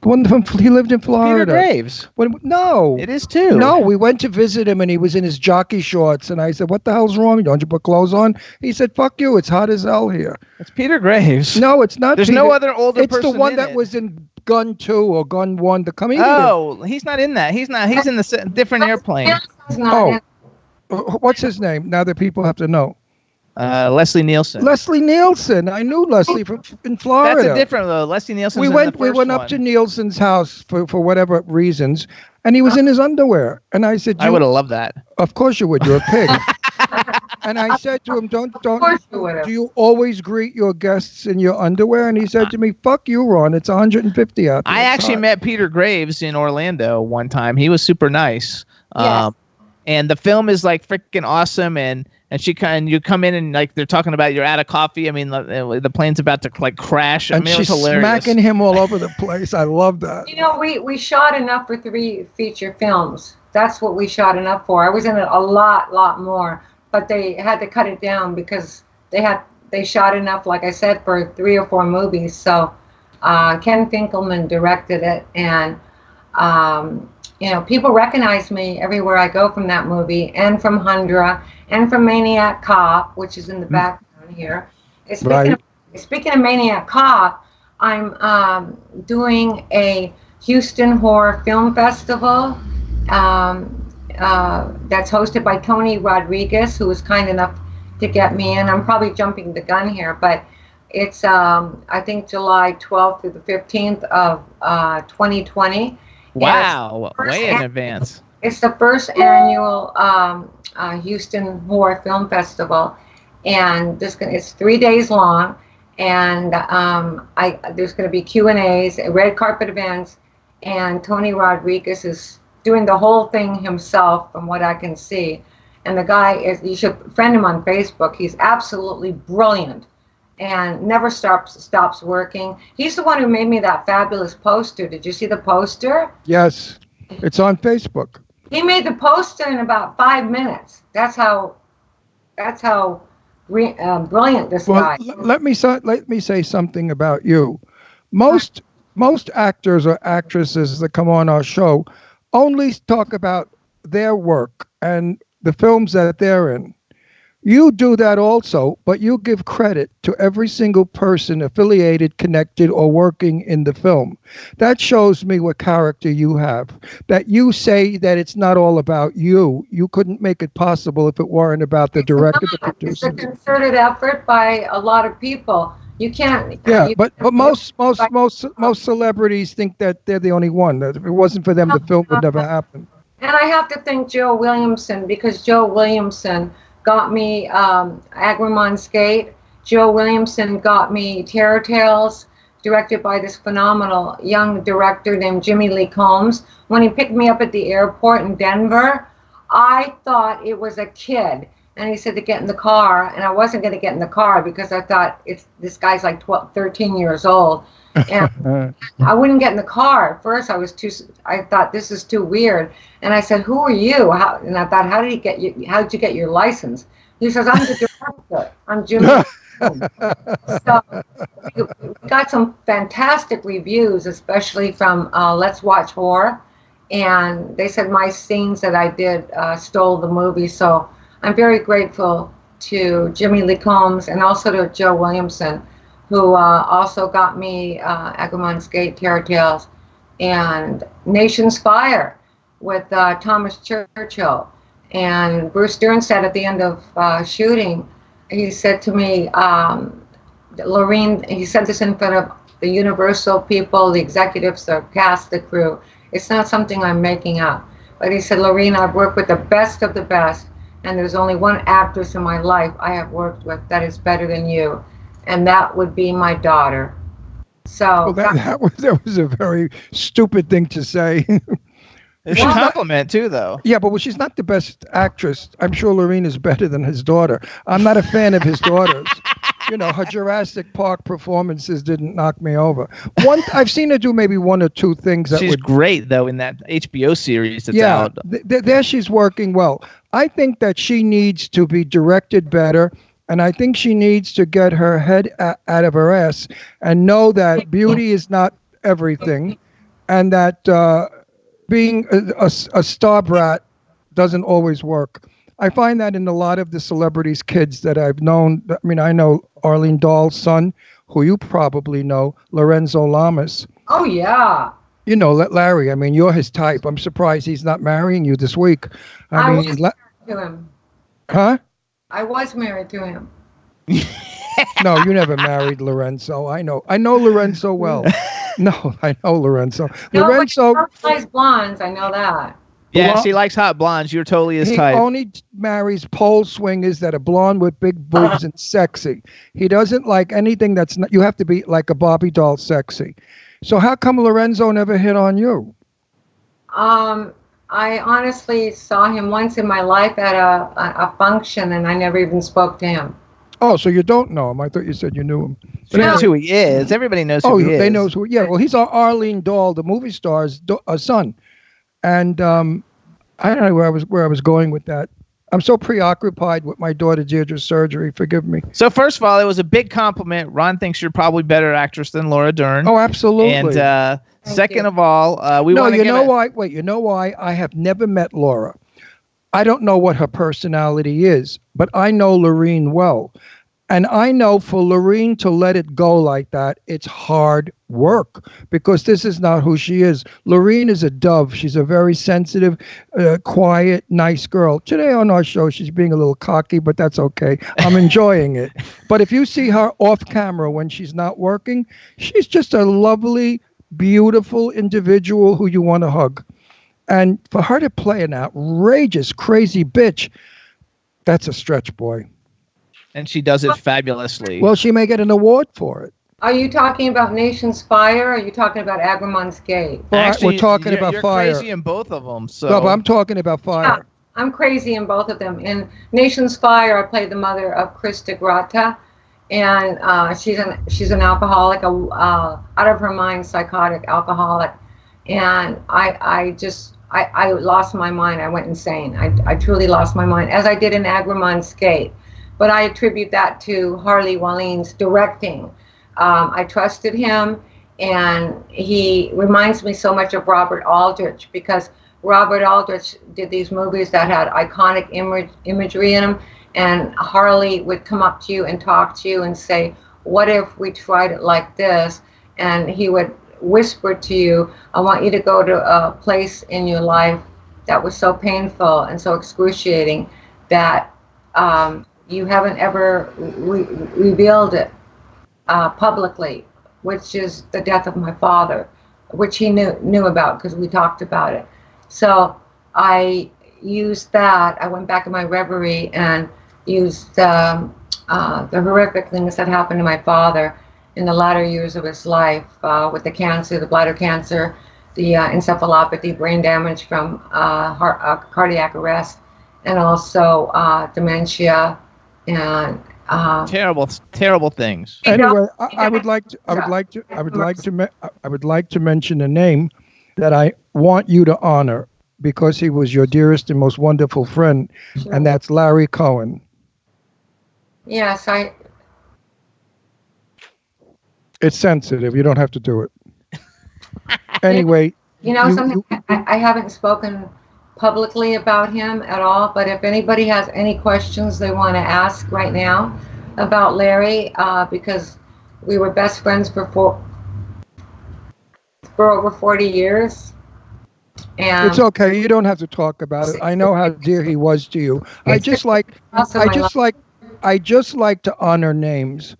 The one from he lived in Florida. Peter Graves. No. It is too. No, we went to visit him and he was in his jockey shorts. And I said, what the hell's wrong? Don't you put clothes on? He said, fuck you. It's hot as hell here. It's Peter Graves. No, it's not. There's Peter. no other older person. It's the one in that it. was in Gun 2 or Gun 1. The comedian. Oh, he's not in that. He's not. He's in the different airplane. What's his name? Now that people have to know. Leslie Nielsen. Leslie Nielsen. I knew Leslie from in Florida. That's a different though. Leslie Nielsen. We went up to Nielsen's house for whatever reasons, and he was in his underwear. And I said, I would have loved that. Of course you would. You're a pig. And I said to him, don't. Do you always greet your guests in your underwear? And he said to me, fuck you, Ron. It's 150 out there. I actually met Peter Graves in Orlando one time. He was super nice. Yes. And the film is like freaking awesome. And you come in and like they're talking about you're out of coffee. I mean, the plane's about to like crash. I And mean, it was she's hilarious. smacking him all over the place. I love that. You know, we shot enough for 3 feature films. That's what we shot enough for. I was in it a lot more, but they had to cut it down because they shot enough, like I said, for 3 or 4 movies. So Ken Finkelman directed it, and people recognize me everywhere I go from that movie, and from Hundra, and from Maniac Cop, which is in the background here. Speaking of Maniac Cop, I'm doing a Houston Horror Film Festival that's hosted by Tony Rodriguez, who was kind enough to get me in. I'm probably jumping the gun here, but it's I think July 12th through the 15th of 2020. Wow, way in advance. It's the first annual Houston Horror Film Festival, and it's 3 days long, and there's going to be Q&As, red carpet events, and Tony Rodriguez is doing the whole thing himself, from what I can see. And the guy you should friend him on Facebook. He's absolutely brilliant and never stops working. He's the one who made me that fabulous poster. Did you see the poster? Yes, it's on Facebook. He made the poster in about 5 minutes. That's how brilliant this guy. Let me say something about you. Most actors or actresses that come on our show only talk about their work and the films that they're in. You do that also, but you give credit to every single person affiliated, connected, or working in the film. That shows me what character you have. That you say that it's not all about you. You couldn't make it possible if it weren't about the director, the producer. It's a concerted effort by a lot of people. You can't. Yeah, but most celebrities think that they're the only one. That if it wasn't for them, the film would never happen. And I have to thank Joe Williamson, because Joe Williamson got me Agramon's Gate. Joe Williamson got me Terror Tales, directed by this phenomenal young director named Jimmy Lee Combs. When he picked me up at the airport in Denver, I thought it was a kid. And he said to get in the car, and I wasn't going to get in the car because I thought this guy's like 13 years old. And I wouldn't get in the car. At first, I thought this is too weird. And I said, "Who are you?" And I thought, "How did you get your license?" He says, "I'm the director. I'm Jimmy." So we got some fantastic reviews, especially from Let's Watch Horror. And they said my scenes that I did stole the movie. So I'm very grateful to Jimmy Lee Combs and also to Joe Williamson, who also got me Agamemnon's Gate, Terror Tales, and Nation's Fire with Thomas Churchill. And Bruce Dern said at the end of shooting, he said to me, Lorene, he said this in front of the Universal people, the executives, the cast, the crew. It's not something I'm making up. But he said, Lorene, I've worked with the best of the best, and there's only one actress in my life I have worked with that is better than you, and that would be my daughter. So that was a very stupid thing to say. It's a compliment too, though. Yeah, but she's not the best actress. I'm sure Lorene is better than his daughter. I'm not a fan of his daughters. You know, her Jurassic Park performances didn't knock me over. I've seen her do maybe one or two things. She's great, though, in that HBO series that's out. There she's working well. I think that she needs to be directed better, and I think she needs to get her head out of her ass and know that beauty is not everything, and that being a star brat doesn't always work. I find that in a lot of the celebrities' kids that I've known. I mean, I know Arlene Dahl's son, who you probably know, Lorenzo Lamas. Oh, yeah. You know, Larry, I mean, you're his type. I'm surprised he's not marrying you this week. I was married to him. Huh? I was married to him. No, you never married Lorenzo. I know Lorenzo well. No, I know Lorenzo. No, Lorenzo likes blondes. I know that. Yeah, she likes hot blondes. You're totally his type. He only marries pole swingers that are blonde with big boobs and sexy. He doesn't like anything that's not. You have to be like a Barbie doll sexy. So how come Lorenzo never hit on you? I honestly saw him once in my life at a function, and I never even spoke to him. Oh, so you don't know him? I thought you said you knew him. She knows who he is. Everybody knows who he is. They know who. Yeah, well, he's Arlene Dahl, the movie star's son. And I don't know where I was going with that. I'm so preoccupied with my daughter Deirdre's surgery. Forgive me. So first of all, it was a big compliment. Ron thinks you're probably a better actress than Laura Dern. Oh, absolutely. And second of all, we want to you know why? Wait, you know why? I have never met Laura. I don't know what her personality is, but I know Lorene well. And I know for Lorene to let it go like that, it's hard work because this is not who she is. Lorene is a dove. She's a very sensitive, quiet, nice girl. Today on our show, she's being a little cocky, but that's okay. I'm enjoying it. But if you see her off camera when she's not working, she's just a lovely, beautiful individual who you want to hug. And for her to play an outrageous, crazy bitch, that's a stretch, boy. And she does it fabulously. Well, she may get an award for it. Are you talking about Nation's Fire, or are you talking about Agamemnon's Gate? Well, actually, we're talking about you're Fire. You're crazy in both of them. So. No, but I'm talking about Fire. Yeah, I'm crazy in both of them. In Nation's Fire, I played the mother of Krista Grata, and she's an alcoholic, out of her mind, psychotic alcoholic, and I lost my mind. I went insane. I truly lost my mind, as I did in Agamemnon's Gate. But I attribute that to Harley Walleen's directing. I trusted him, and he reminds me so much of Robert Aldrich, because Robert Aldrich did these movies that had iconic imagery in them, and Harley would come up to you and talk to you and say, what if we tried it like this? And he would whisper to you, I want you to go to a place in your life that was so painful and so excruciating that you haven't ever revealed it publicly, which is the death of my father, which he knew about because we talked about it. So I used that. I went back in my reverie and used the horrific things that happened to my father in the latter years of his life, with the cancer, the bladder cancer, the encephalopathy, brain damage from cardiac arrest, and also dementia and terrible things. Anyway, I would like to mention a name that I want you to honor because he was your dearest and most wonderful friend, and that's Larry Cohen. Yes, It's sensitive. You don't have to do it. Anyway. Something I haven't spoken publicly about him at all, but if anybody has any questions they want to ask right now about Larry, because we were best friends for over 40 years. And it's okay. You don't have to talk about it. I know how dear he was to you. I just like to honor names.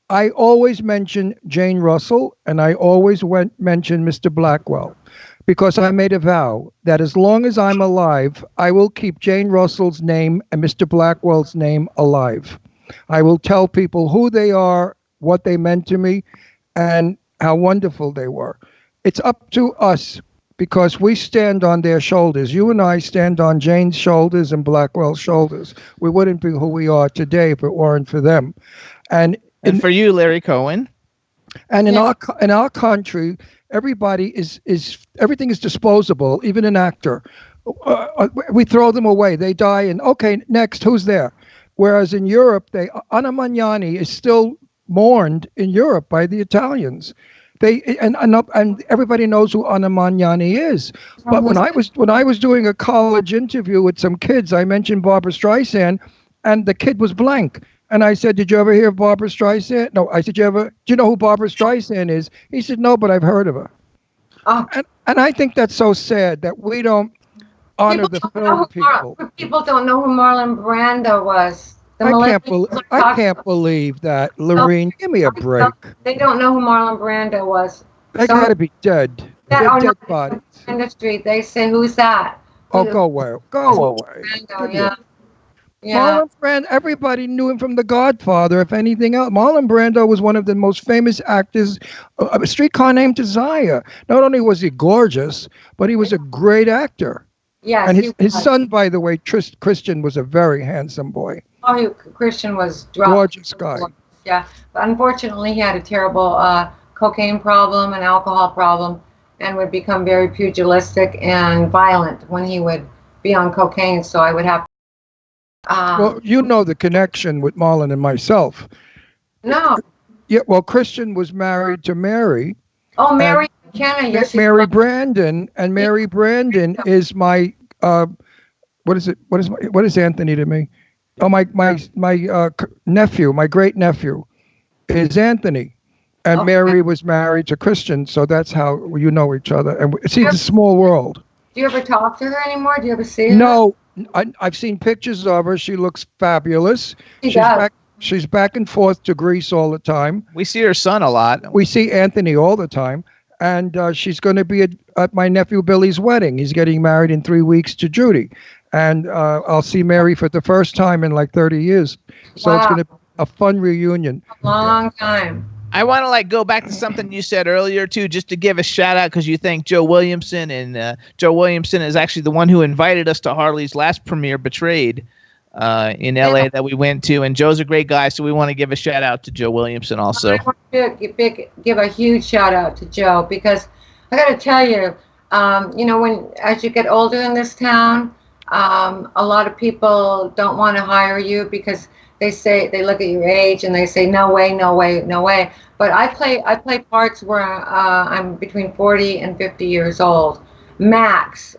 I always mention Jane Russell, and I always mention Mr. Blackwell, because I made a vow that as long as I'm alive, I will keep Jane Russell's name and Mr. Blackwell's name alive. I will tell people who they are, what they meant to me, and how wonderful they were. It's up to us, because we stand on their shoulders. You and I stand on Jane's shoulders and Blackwell's shoulders. We wouldn't be who we are today if it weren't for them. And for you, Larry Cohen. And in our country, everybody everything is disposable, even an actor. We throw them away. They die, and okay, next, who's there? Whereas in Europe, Anna Magnani is still mourned in Europe by the Italians. And everybody knows who Anna Magnani is. But when I was doing a college interview with some kids, I mentioned Barbra Streisand, and the kid was blank. And I said, "Did you ever hear of Barbra Streisand?" No. I said, do you know who Barbra Streisand is? He said, "No, but I've heard of her." And I think that's so sad that we don't honor the film people. People don't know who Marlon Brando was. I can't believe that. Lorene, give me a break. They don't know who Marlon Brando was. They gotta be dead. They're dead bodies. Industry, they say, "Who's that?" Oh, go away. Go away. Brando, yeah. Marlon Brando, everybody knew him from The Godfather, if anything else. Marlon Brando was one of the most famous actors of A Streetcar Named Desire. Not only was he gorgeous, but he was a great actor. Yes, and his son, by the way, Christian, was a very handsome boy. Oh, Christian was dropped. Gorgeous guy. Yeah, but unfortunately, he had a terrible cocaine problem and alcohol problem, and would become very pugilistic and violent when he would be on cocaine. So I would have. Well, you know the connection with Marlon and myself. No. Yeah. Well, Christian was married to Mary. Oh, Mary McKenna. Yes. Mary Brandon, and Mary Brandon is my. What is Anthony to me? Oh, my nephew, my great nephew, is Anthony, and Mary was married to Christian, so that's how you know each other. And it's a small world. Do you ever talk to her anymore? Do you ever see her? No, I've seen pictures of her. She looks fabulous. She's back and forth to Greece all the time. We see her son a lot. We see Anthony all the time, and she's going to be at my nephew Billy's wedding. He's getting married in 3 weeks to Judy. And I'll see Mary for the first time in like 30 years. So It's going to be a fun reunion. A long time. I want to go back to something you said earlier, too, just to give a shout out, because you thank Joe Williamson. And Joe Williamson is actually the one who invited us to Harley's last premiere, Betrayed, in L.A. that we went to. And Joe's a great guy, so we want to give a shout out to Joe Williamson also. I want to give a huge shout out to Joe, because I got to tell you, as you get older in this town, a lot of people don't want to hire you because they look at your age and they say, no way, no way, no way. But I play parts where I'm between 40 and 50 years old, max.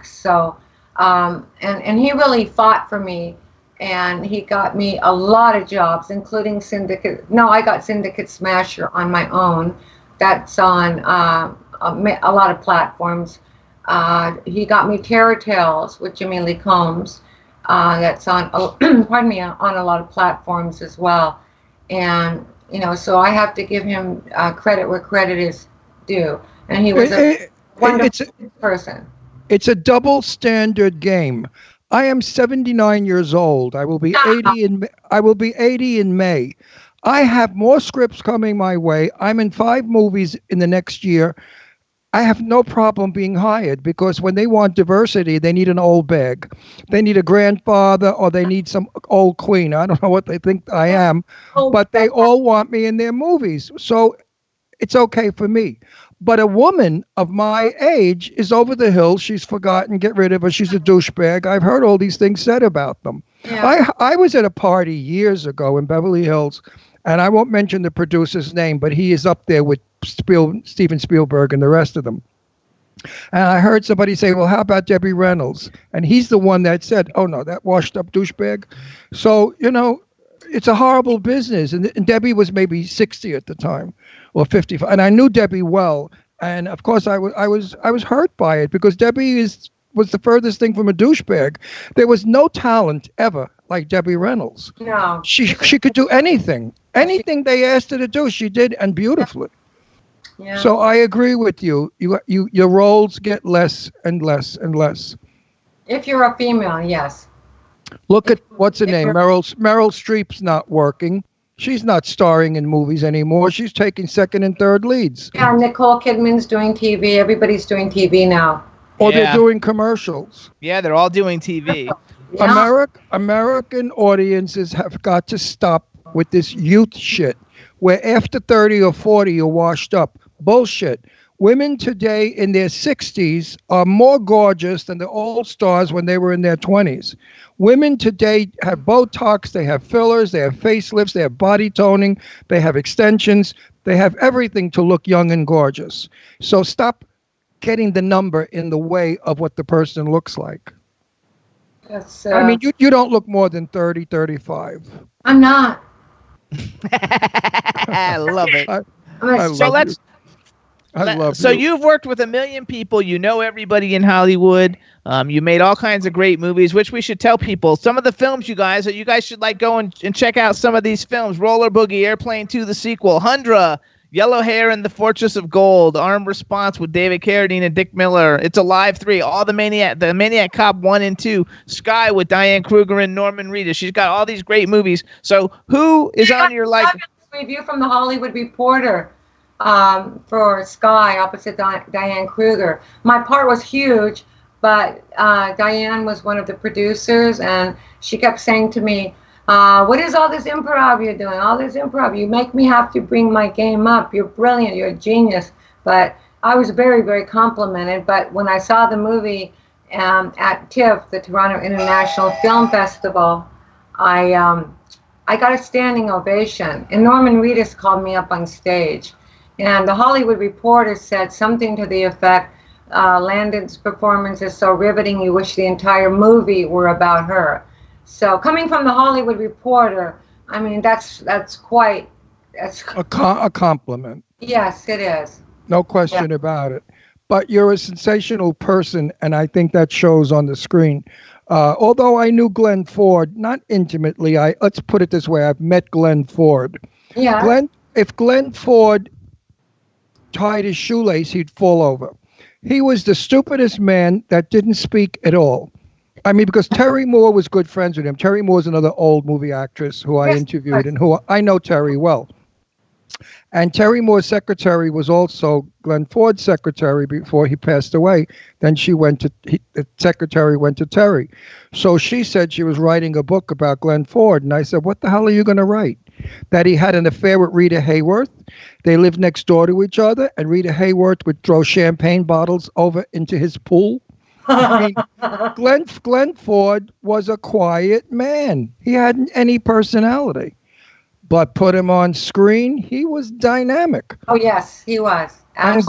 So, and he really fought for me, and he got me a lot of jobs, including Syndicate. No, I got Syndicate Smasher on my own. That's on a lot of platforms. He got me Terror Tales with Jimmy Lee Combs. That's on, pardon me, on a lot of platforms as well. And, so I have to give him credit where credit is due. And he was a wonderful person. It's a double standard game. I am 79 years old. I will be 80 in May. I have more scripts coming my way. I'm in 5 movies in the next year. I have no problem being hired, because when they want diversity, they need an old bag. They need a grandfather, or they need some old queen. I don't know what they think I am, but they all want me in their movies. So it's okay for me. But a woman of my age is over the hill. She's forgotten. Get rid of her. She's a douchebag. I've heard all these things said about them. Yeah. I was at a party years ago in Beverly Hills, And I won't mention the producer's name, but he is up there with Steven Spielberg and the rest of them. And I heard somebody say, well, how about Debbie Reynolds? And he's the one that said, oh, no, that washed up douchebag. So, it's a horrible business. And Debbie was maybe 60 at the time or 55. And I knew Debbie well. And, of course, I was hurt by it because Debbie was the furthest thing from a douchebag. There was no talent ever like Debbie Reynolds. No. She could do anything. Anything they asked her to do, she did, and beautifully. Yeah. So I agree with you. Your roles get less and less and less. If you're a female, yes. Look at what's her name? Meryl Streep's not working. She's not starring in movies anymore. She's taking second and third leads. Yeah, Nicole Kidman's doing TV. Everybody's doing TV now. Or they're doing commercials. Yeah, they're all doing TV. Yeah. American audiences have got to stop with this youth shit where after 30 or 40 you're washed up. Bullshit. Women today in their 60s are more gorgeous than the old stars when they were in their 20s. Women today have Botox, they have fillers, they have facelifts, they have body toning, they have extensions, they have everything to look young and gorgeous. So stop getting the number in the way of what the person looks like. That's, I mean, you don't look more than 30, 35. I'm not. I love it. I love So you. you've worked with a million people. You know everybody in Hollywood. You made all kinds of great movies, which we should tell people. Some of the films, you guys should go and check out some of these films. Roller Boogie, Airplane 2, the sequel, Hundra, Yellow Hair and the Fortress of Gold, Armed Response with David Carradine and Dick Miller, It's Alive 3, all the Maniac Cop 1 and 2, Sky with Diane Kruger and Norman Reedus. She's got all these great movies. So who is on your review from the Hollywood Reporter for Sky opposite Diane Kruger. My part was huge, but Diane was one of the producers, and she kept saying to me, what is all this improv you're doing? All this improv. You make me have to bring my game up. You're brilliant. You're a genius. But I was very, very complimented. But when I saw the movie at TIFF, the Toronto International Film Festival, I got a standing ovation. And Norman Reedus called me up on stage. And the Hollywood Reporter said something to the effect, Landon's performance is so riveting, you wish the entire movie were about her. So coming from the Hollywood Reporter, I mean, that's quite a compliment. Yes, it is. No question about it. But you're a sensational person, and I think that shows on the screen. Although I knew Glenn Ford, not intimately, let's put it this way, I've met Glenn Ford. Yeah. If Glenn Ford tied his shoelace, he'd fall over. He was the stupidest man that didn't speak at all. I mean, because Terry Moore was good friends with him. Terry Moore's another old movie actress who I interviewed and who I know Terry well. And Terry Moore's secretary was also Glenn Ford's secretary before he passed away. Then the secretary went to Terry. So she said she was writing a book about Glenn Ford. And I said, what the hell are you going to write? That he had an affair with Rita Hayworth. They lived next door to each other. And Rita Hayworth would throw champagne bottles over into his pool. I mean, Glenn Ford was a quiet man. He hadn't any personality. But put him on screen, he was dynamic. Oh yes, he was. And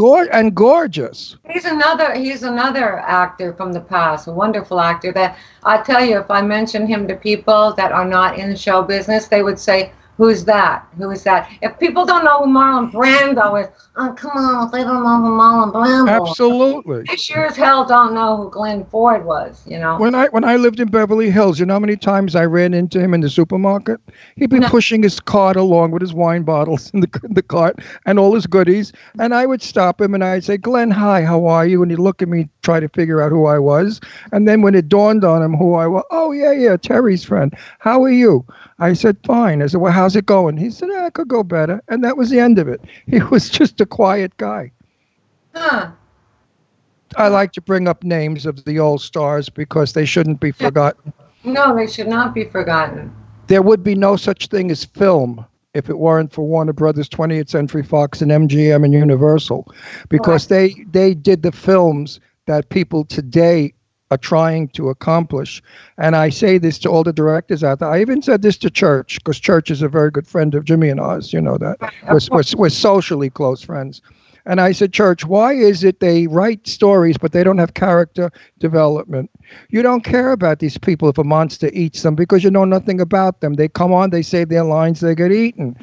gorgeous. He's another actor from the past, a wonderful actor that I tell you, if I mention him to people that are not in show business, they would say, who's that? Who is that? If people don't know who Marlon Brando is, oh, come on, if they don't know who Marlon Brando is. Absolutely. They sure as hell don't know who Glenn Ford was, you know. When I lived in Beverly Hills, you know how many times I ran into him in the supermarket? He'd be pushing his cart along with his wine bottles in the cart and all his goodies. And I would stop him and I'd say, Glenn, hi, how are you? And he'd look at me, try to figure out who I was. And then when it dawned on him who I was, oh, yeah, Terry's friend. How are you? I said, fine. I said, well, how's it going? He said, I could go better. And that was the end of it. He was just a quiet guy. Huh. I like to bring up names of the old stars because they shouldn't be forgotten. No, they should not be forgotten. There would be no such thing as film if it weren't for Warner Brothers, 20th Century Fox, and MGM and Universal, because they did the films that people today are trying to accomplish. And I say this to all the directors out there. I even said this to Church, because Church is a very good friend of Jimmy and ours. You know that. We're socially close friends. And I said, Church, why is it they write stories, but they don't have character development? You don't care about these people if a monster eats them because you know nothing about them. They come on, they say their lines, they get eaten.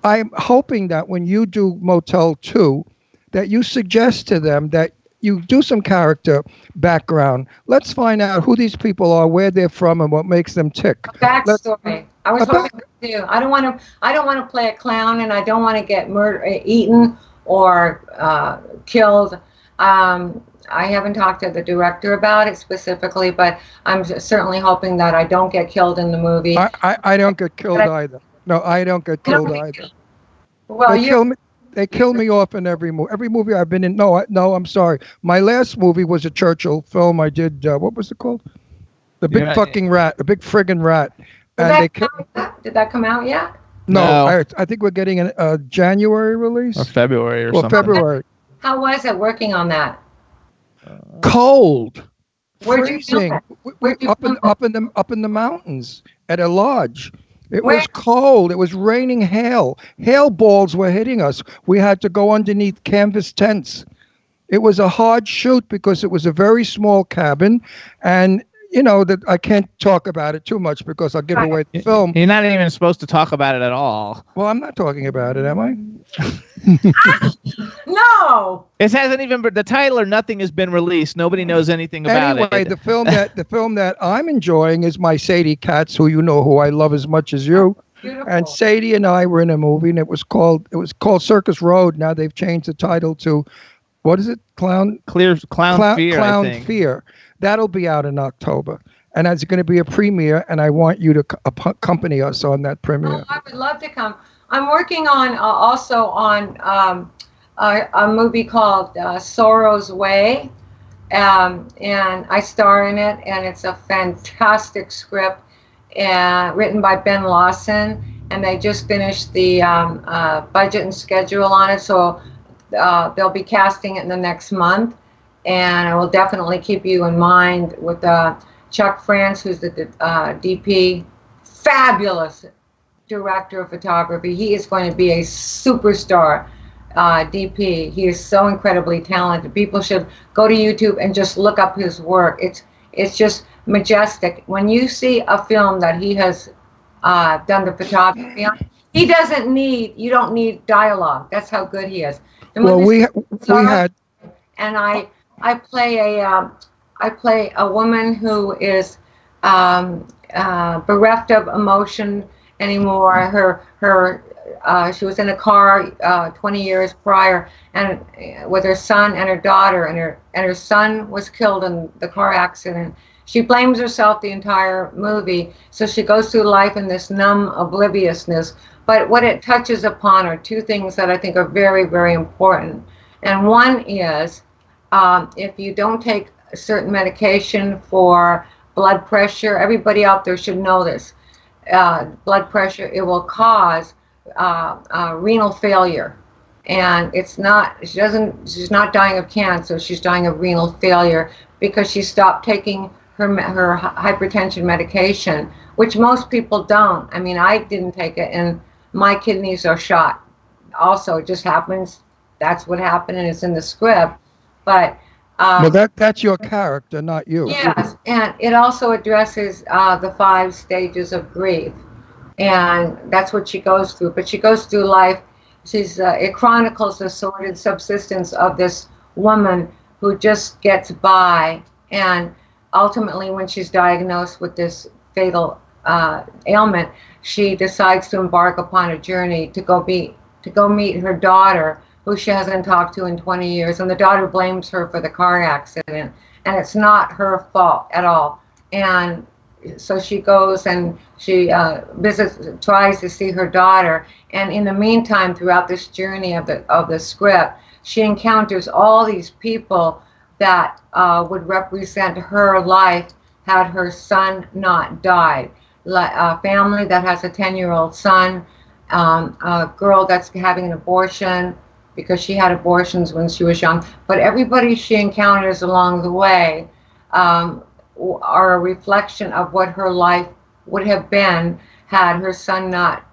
I'm hoping that when you do Motel 2, that you suggest to them that you do some character background. Let's find out who these people are, where they're from, and what makes them tick. Backstory. I was hoping to do. I don't want to play a clown, and I don't want to get eaten or killed. I haven't talked to the director about it specifically, but I'm certainly hoping that I don't get killed in the movie. I don't get killed either. No, I don't get killed either. Well, they kill me off in every movie. Every movie I've been in. No, I'm sorry. My last movie was a Churchill film. I did. What was it called? The big fucking rat. The big friggin' rat. Did that come out yet? No. I think we're getting a January release. Or February or something. February. How was it working on that? Cold. Where'd you film it? Up in the mountains at a lodge. It was cold. It was raining hail. Hail balls were hitting us. We had to go underneath canvas tents. It was a hard shoot because it was a very small cabin, and you know that I can't talk about it too much because I'll give away the film. You're not even supposed to talk about it at all. Well, I'm not talking about it, am I? No. It hasn't even the title or nothing has been released. Nobody knows anything about it. Anyway, the film that I'm enjoying is my Sadie Katz, who I love as much as you. Beautiful. And Sadie and I were in a movie, and it was called Circus Road. Now they've changed the title to, what is it? Clown Fear. I think. Fear. That'll be out in October. And it's going to be a premiere, and I want you to accompany us on that premiere. Oh, I would love to come. I'm working on also on a movie called Sorrow's Way, and I star in it, and it's a fantastic script written by Ben Lawson, and they just finished the budget and schedule on it, so they'll be casting it in the next month, and I will definitely keep you in mind with Chuck France, who's the DP, fabulous director of photography. He is going to be a superstar DP. He is so incredibly talented. People should go to YouTube and just look up his work. It's just majestic. When you see a film that he has done the photography on, you don't need dialogue. That's how good he is. And well, we had, and I play a woman who is bereft of emotion anymore. She was in a car 20 years prior, and with her son and her daughter, and her son was killed in the car accident. She blames herself the entire movie, so she goes through life in this numb obliviousness. But what it touches upon are two things that I think are very, very important. And one is, if you don't take a certain medication for blood pressure, everybody out there should know this. Blood pressure, it will cause renal failure, and she's not dying of cancer, she's dying of renal failure because she stopped taking her hypertension medication, which most people don't. I mean, I didn't take it, and my kidneys are shot. Also, it just happens. That's what happened, and it's in the script. But well, that's your character, not you. Yes, and it also addresses the 5 stages of grief, and that's what she goes through. But she goes through life. It chronicles the sordid subsistence of this woman who just gets by, and ultimately, when she's diagnosed with this fatal ailment, she decides to embark upon a journey to go meet her daughter, who she hasn't talked to in 20 years, and the daughter blames her for the car accident, and it's not her fault at all. And so she goes and she tries to see her daughter, and in the meantime, throughout this journey of the script, she encounters all these people that would represent her life had her son not died. A family that has a 10-year-old son, a girl that's having an abortion because she had abortions when she was young. But everybody she encounters along the way are a reflection of what her life would have been had her son not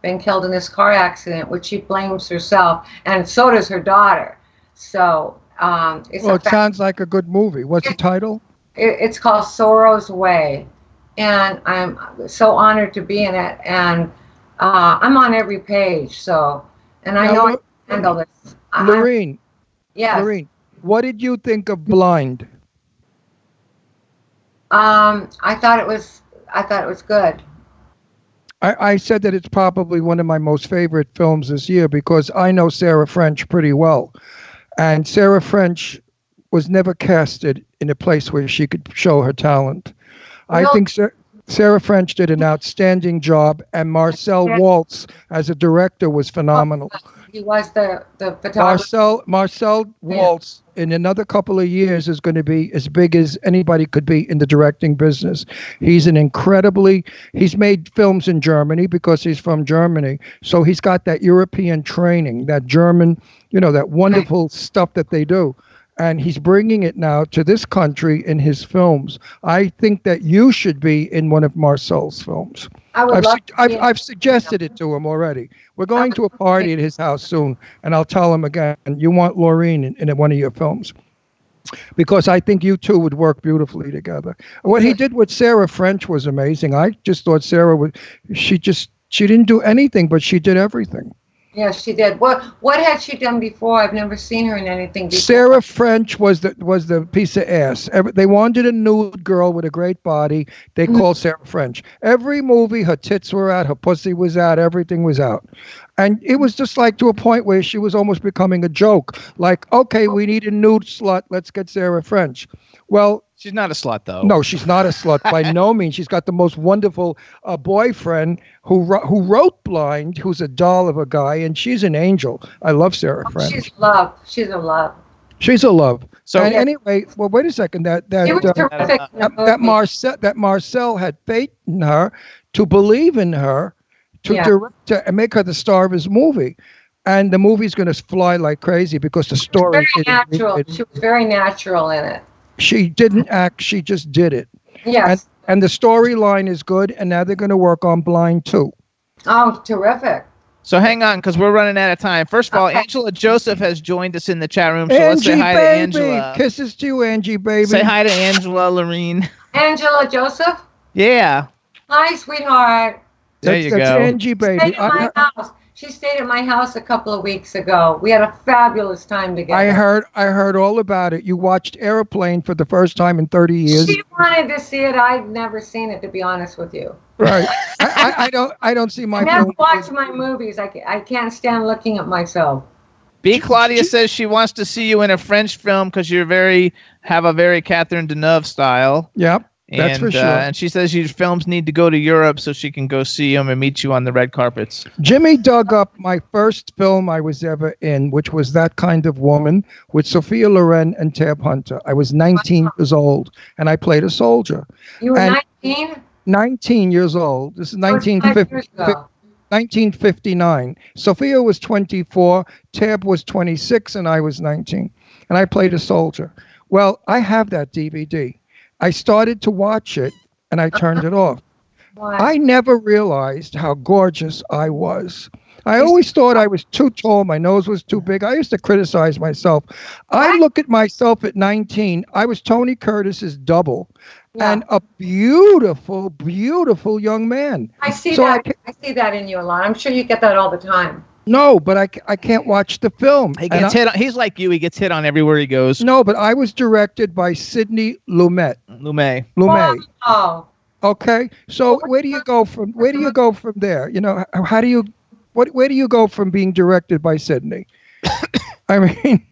been killed in this car accident, which she blames herself, and so does her daughter. So it sounds like a good movie. What's the title? It's called Sorrow's Way, and I'm so honored to be in it. And I'm on every page, so, and I know I can handle this. Lorene. Yes. Lorene, what did you think of Blind? I thought it was good. I said that it's probably one of my most favorite films this year because I know Sarah French pretty well. And Sarah French was never casted in a place where she could show her talent. I think Sarah French did an outstanding job, and Marcel Waltz as a director was phenomenal. He was the photographer. Marcel Waltz in another couple of years is going to be as big as anybody could be in the directing business. He's made films in Germany because he's from Germany. So he's got that European training, that German, that wonderful stuff that they do. And he's bringing it now to this country in his films. I think that you should be in one of Marcel's films. I've suggested it to him already. We're going to a party at his house soon, and I'll tell him again, you want Lorene in one of your films. Because I think you two would work beautifully together. What he did with Sarah French was amazing. I just thought she didn't do anything, but she did everything. Yes, she did. What had she done before? I've never seen her in anything before. Sarah French was the piece of ass. They wanted a nude girl with a great body. They called Sarah French. Every movie, her tits were out, her pussy was out, everything was out. And it was just like to a point where she was almost becoming a joke. Like, okay, we need a nude slut. Let's get Sarah French. Well, she's not a slut, though. No, she's not a slut by no means. She's got the most wonderful boyfriend who wrote Blind, who's a doll of a guy, and she's an angel. I love Sarah French. She's love. She's a love. She's a love. So anyway, well, wait a second. That Marcel had faith in her, to believe in her, to direct her and make her the star of his movie. And the movie's going to fly like crazy because the story is very natural. She was very natural in it. She didn't act, she just did it. Yes. And the storyline is good, and now they're going to work on Blind 2. Oh, terrific. So hang on, because we're running out of time. First of all, Angela Joseph has joined us in the chat room, so let's say hi to Angela. Kisses to you, Angie, baby. Say hi to Angela, Lorene. Angela Joseph? Yeah. Hi, sweetheart. There you That's go. Angie, baby. She stayed at my house a couple of weeks ago. We had a fabulous time together. I heard all about it. You watched Airplane for the first time in 30 years. She wanted to see it. I'd never seen it, to be honest with you. Right. I don't see my. I never watch my movies. I can't stand looking at myself. B. Claudia says she wants to see you in a French film because you have a very Catherine Deneuve style. Yep. That's for sure. And she says your films need to go to Europe so she can go see them and meet you on the red carpets. Jimmy dug up my first film I was ever in, which was That Kind of Woman with Sophia Loren and Tab Hunter. I was 19 years old, and I played a soldier. You were 19? 19 years old. This is 1959. Sophia was 24, Tab was 26, and I was 19. And I played a soldier. Well, I have that DVD. I started to watch it, and I turned it off. Why? I never realized how gorgeous I was. I always thought I was too tall. My nose was too big. I used to criticize myself. I look at myself at 19. I was Tony Curtis's double and a beautiful, beautiful young man. I see that. I see that in you a lot. I'm sure you get that all the time. No, but I can't watch the film. He gets hit on, he's like you. He gets hit on everywhere he goes. No, but I was directed by Sidney Lumet. Oh. Okay. So where do you go from there? You know, where do you go from being directed by Sidney? I mean,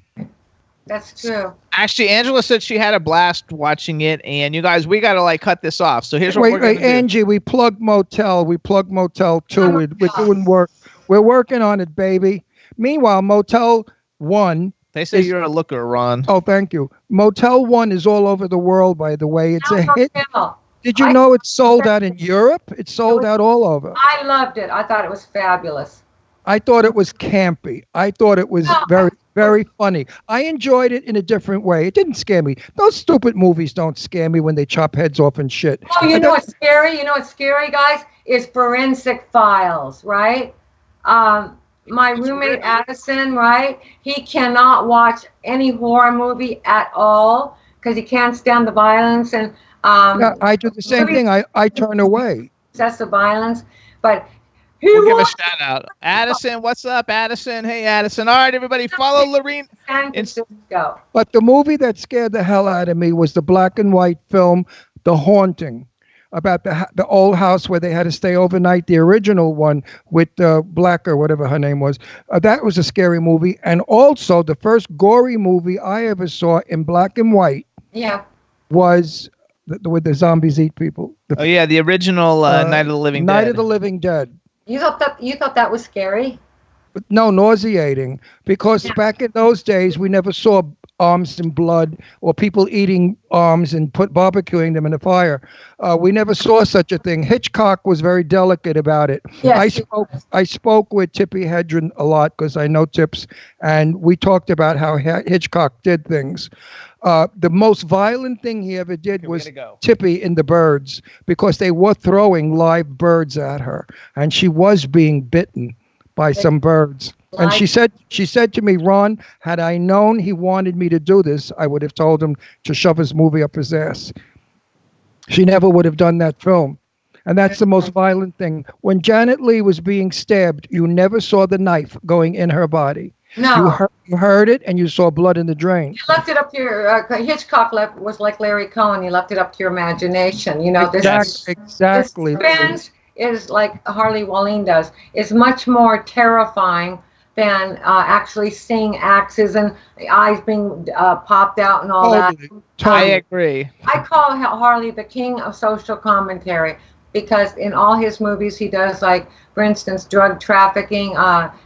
that's true. Actually, Angela said she had a blast watching it, and you guys, we got to cut this off. So here's what we're going to do. Angie, we plug Motel 2. We're doing work. We're working on it, baby. Meanwhile, Motel 1. They say you're a looker, Ron. Oh, thank you. Motel 1 is all over the world, by the way. It's a hit. Did you know it's sold out in Europe? It's sold out all over. I loved it. I thought it was fabulous. I thought it was campy. I thought it was very very funny. I enjoyed it in a different way. It didn't scare me. Those stupid movies don't scare me when they chop heads off and shit. Oh, you know what's scary? You know what's scary, guys? Is Forensic Files, right? My roommate Addison, right? He cannot watch any horror movie at all because he can't stand the violence. And yeah, I do the same thing. I turn away. Excessive violence, but we'll give a shout out. Addison, what's up, Addison? Hey, Addison. All right, everybody, follow Lorene. Go. But the movie that scared the hell out of me was the black and white film, The Haunting, about the old house where they had to stay overnight. The original one with Black or whatever her name was. That was a scary movie. And also the first gory movie I ever saw in black and white. Yeah. Was where the zombies eat people. The original Night of the Living Dead. Night of the Living Dead. You thought that was scary? No, nauseating. Because back in those days, we never saw arms and blood or people eating arms and barbecuing them in the fire. We never saw such a thing. Hitchcock was very delicate about it. Yes, I spoke with Tippi Hedren a lot because I know Tips, and we talked about how Hitchcock did things. The most violent thing he ever did was Tippi in The Birds, because they were throwing live birds at her, and she was being bitten by some birds. And she said to me, Ron, had I known he wanted me to do this, I would have told him to shove his movie up his ass. She never would have done that film. And that's the most violent thing. When Janet Leigh was being stabbed, you never saw the knife going in her body. No. You heard it, and you saw blood in the drain. You left it up to your Hitchcock was like Larry Cohen. You left it up to your imagination. You know, exactly. This is like Harley Walline does. Is much more terrifying than actually seeing axes and eyes being popped out and all that. I agree. I call Harley the king of social commentary, because in all his movies he does, like, for instance, drug trafficking,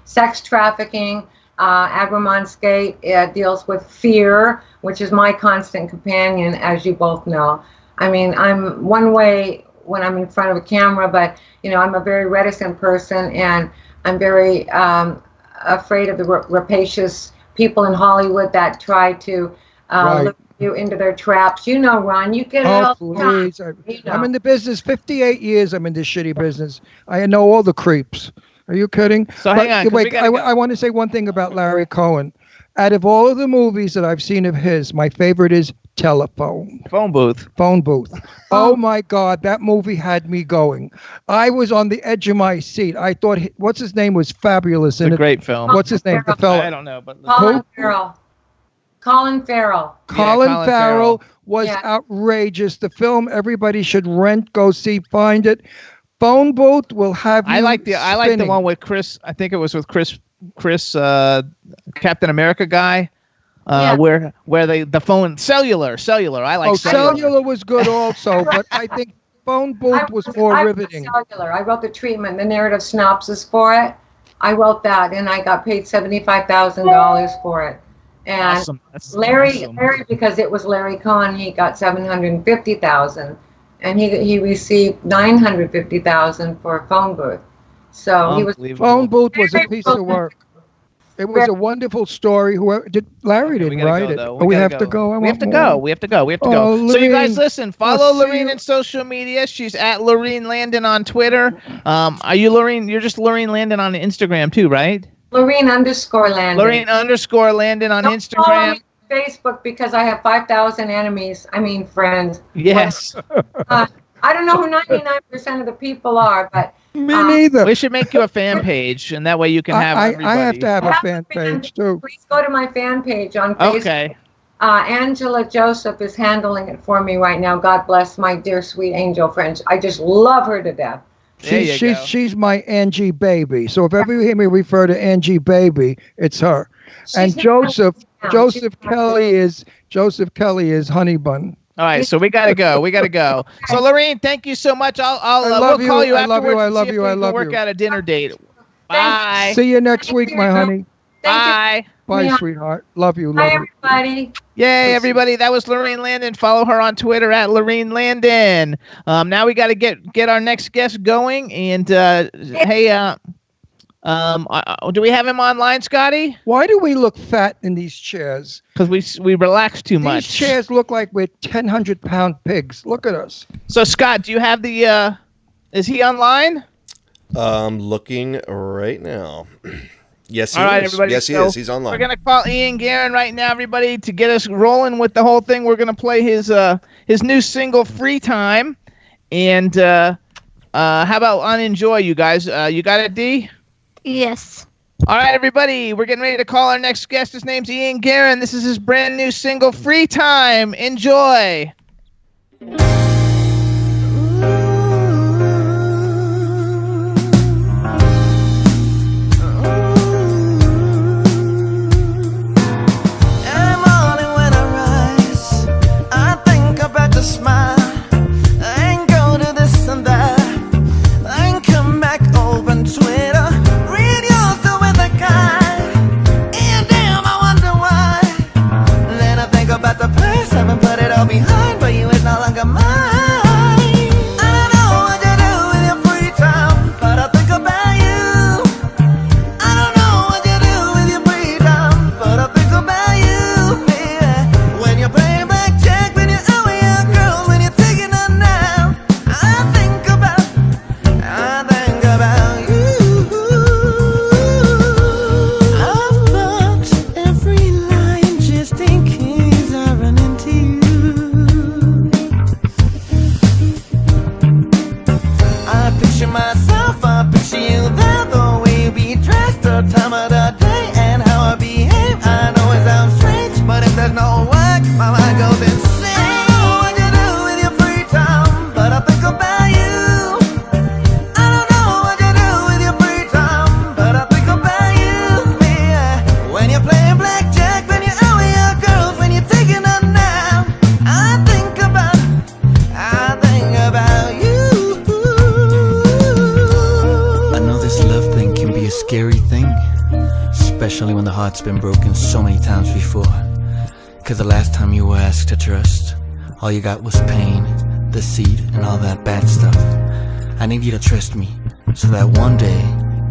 sex trafficking. Agramon Skate deals with fear, which is my constant companion, as you both know. I mean, I'm one way when I'm in front of a camera, but, you know, I'm a very reticent person, and I'm very afraid of the rapacious people in Hollywood that try to lure you into their traps. You know, Ron, you get it all the time. I'm in the business 58 years. I'm in this shitty business. I know all the creeps. Are you kidding? So hang on. Wait, I want to say one thing about Larry Cohen. Out of all of the movies that I've seen of his, my favorite is Telephone. Phone Booth. Oh my God, that movie had me going. I was on the edge of my seat. I thought, what's his name was fabulous in it. Great film. What's his name? The fella. I don't know, but Colin Farrell. Colin Farrell was outrageous. The film everybody should rent, go see, find it. Phone Booth will have you I like the one with Chris. I think it was with Chris Captain America guy. Where the phone cellular. I like cellular was good also, but I think Phone Booth was more riveting. Cellular. I wrote the treatment, the narrative synopsis for it. I wrote that, and I got paid $75,000 for it. And awesome. Larry, because it was Larry Cohen, he got $750,000, and he received $950,000 for Phone Booth. So he was. Phone Booth was a piece of work. It was a wonderful story. Larry didn't write it. We have to go. We have to go. So you guys listen. Follow Lorene on social media. She's at Lorene Landon on Twitter. Are you Lorene? You're just Lorene Landon on Instagram too, right? Lorene_Landon. Lorene_Landon on Instagram. Follow me on Facebook because I have 5,000 enemies. I mean friends. Yes. I don't know who 99% of the people are, but. Me neither. We should make you a fan page, and that way you can have everybody. I have to have a fan page, too. Please go to my fan page on Facebook. Okay. Angela Joseph is handling it for me right now. God bless my dear, sweet angel friend. I just love her to death. She's my Angie baby. So if ever you hear me refer to Angie baby, it's her. And Joseph Kelly is Honey Bun. All right, so we gotta go. So Lorene, thank you so much. We'll call you afterwards. I love you. Work out a dinner date. Bye. See you next week, my honey. Bye. Bye, sweetheart. Love you. Bye, everybody. Yay, everybody. That was Lorene Landon. Follow her on Twitter at Lorene Landon. Now we got to get our next guest going. And hey, Do we have him online, Scotty? Why do we look fat in these chairs? Because we relax too much. These chairs look like we're 1,000-pound pigs. Look at us. So, Scott, do you have the... is he online? Looking right now. Yes, he All right, is. everybody. Yes, he is. He's online. We're going to call Ian Guerin right now, everybody, to get us rolling with the whole thing. We're going to play his new single, Free Time. And how about on Enjoy, you guys? You got it, D? Yes. All right, everybody. We're getting ready to call our next guest. His name's Ian Guerin. This is his brand new single, Free Time. Enjoy. Smile and go to this and that and come back open Twitter, read your story with a guy, and damn I wonder why. Then I think about the past, haven't put it all behind, but you is no longer mine. I don't know what you do with your free time, but I think about you. I don't know what you do with your free time, but I think about you, baby. When you're playing blackjack, when you're out with your girls, when you're taking a nap, I think about you. I've thought every line just in case I run into you. I picture myself, I picture you there, the way we dress, the time of the day, and how I behave. I know it sounds strange, but if there's no work, my mind goes insane. I don't know what you do with your free time, but I think about you. I don't know what you do with your free time, but I think about you, yeah. When you're playing blackjack, when you're out with your girls, when you're taking a nap, I think about you. I know this love thing can be a scary thing, especially when the heart's been broken so many times before. Cause the last time you were asked to trust, all you got was pain, deceit, and all that bad stuff. I need you to trust me, so that one day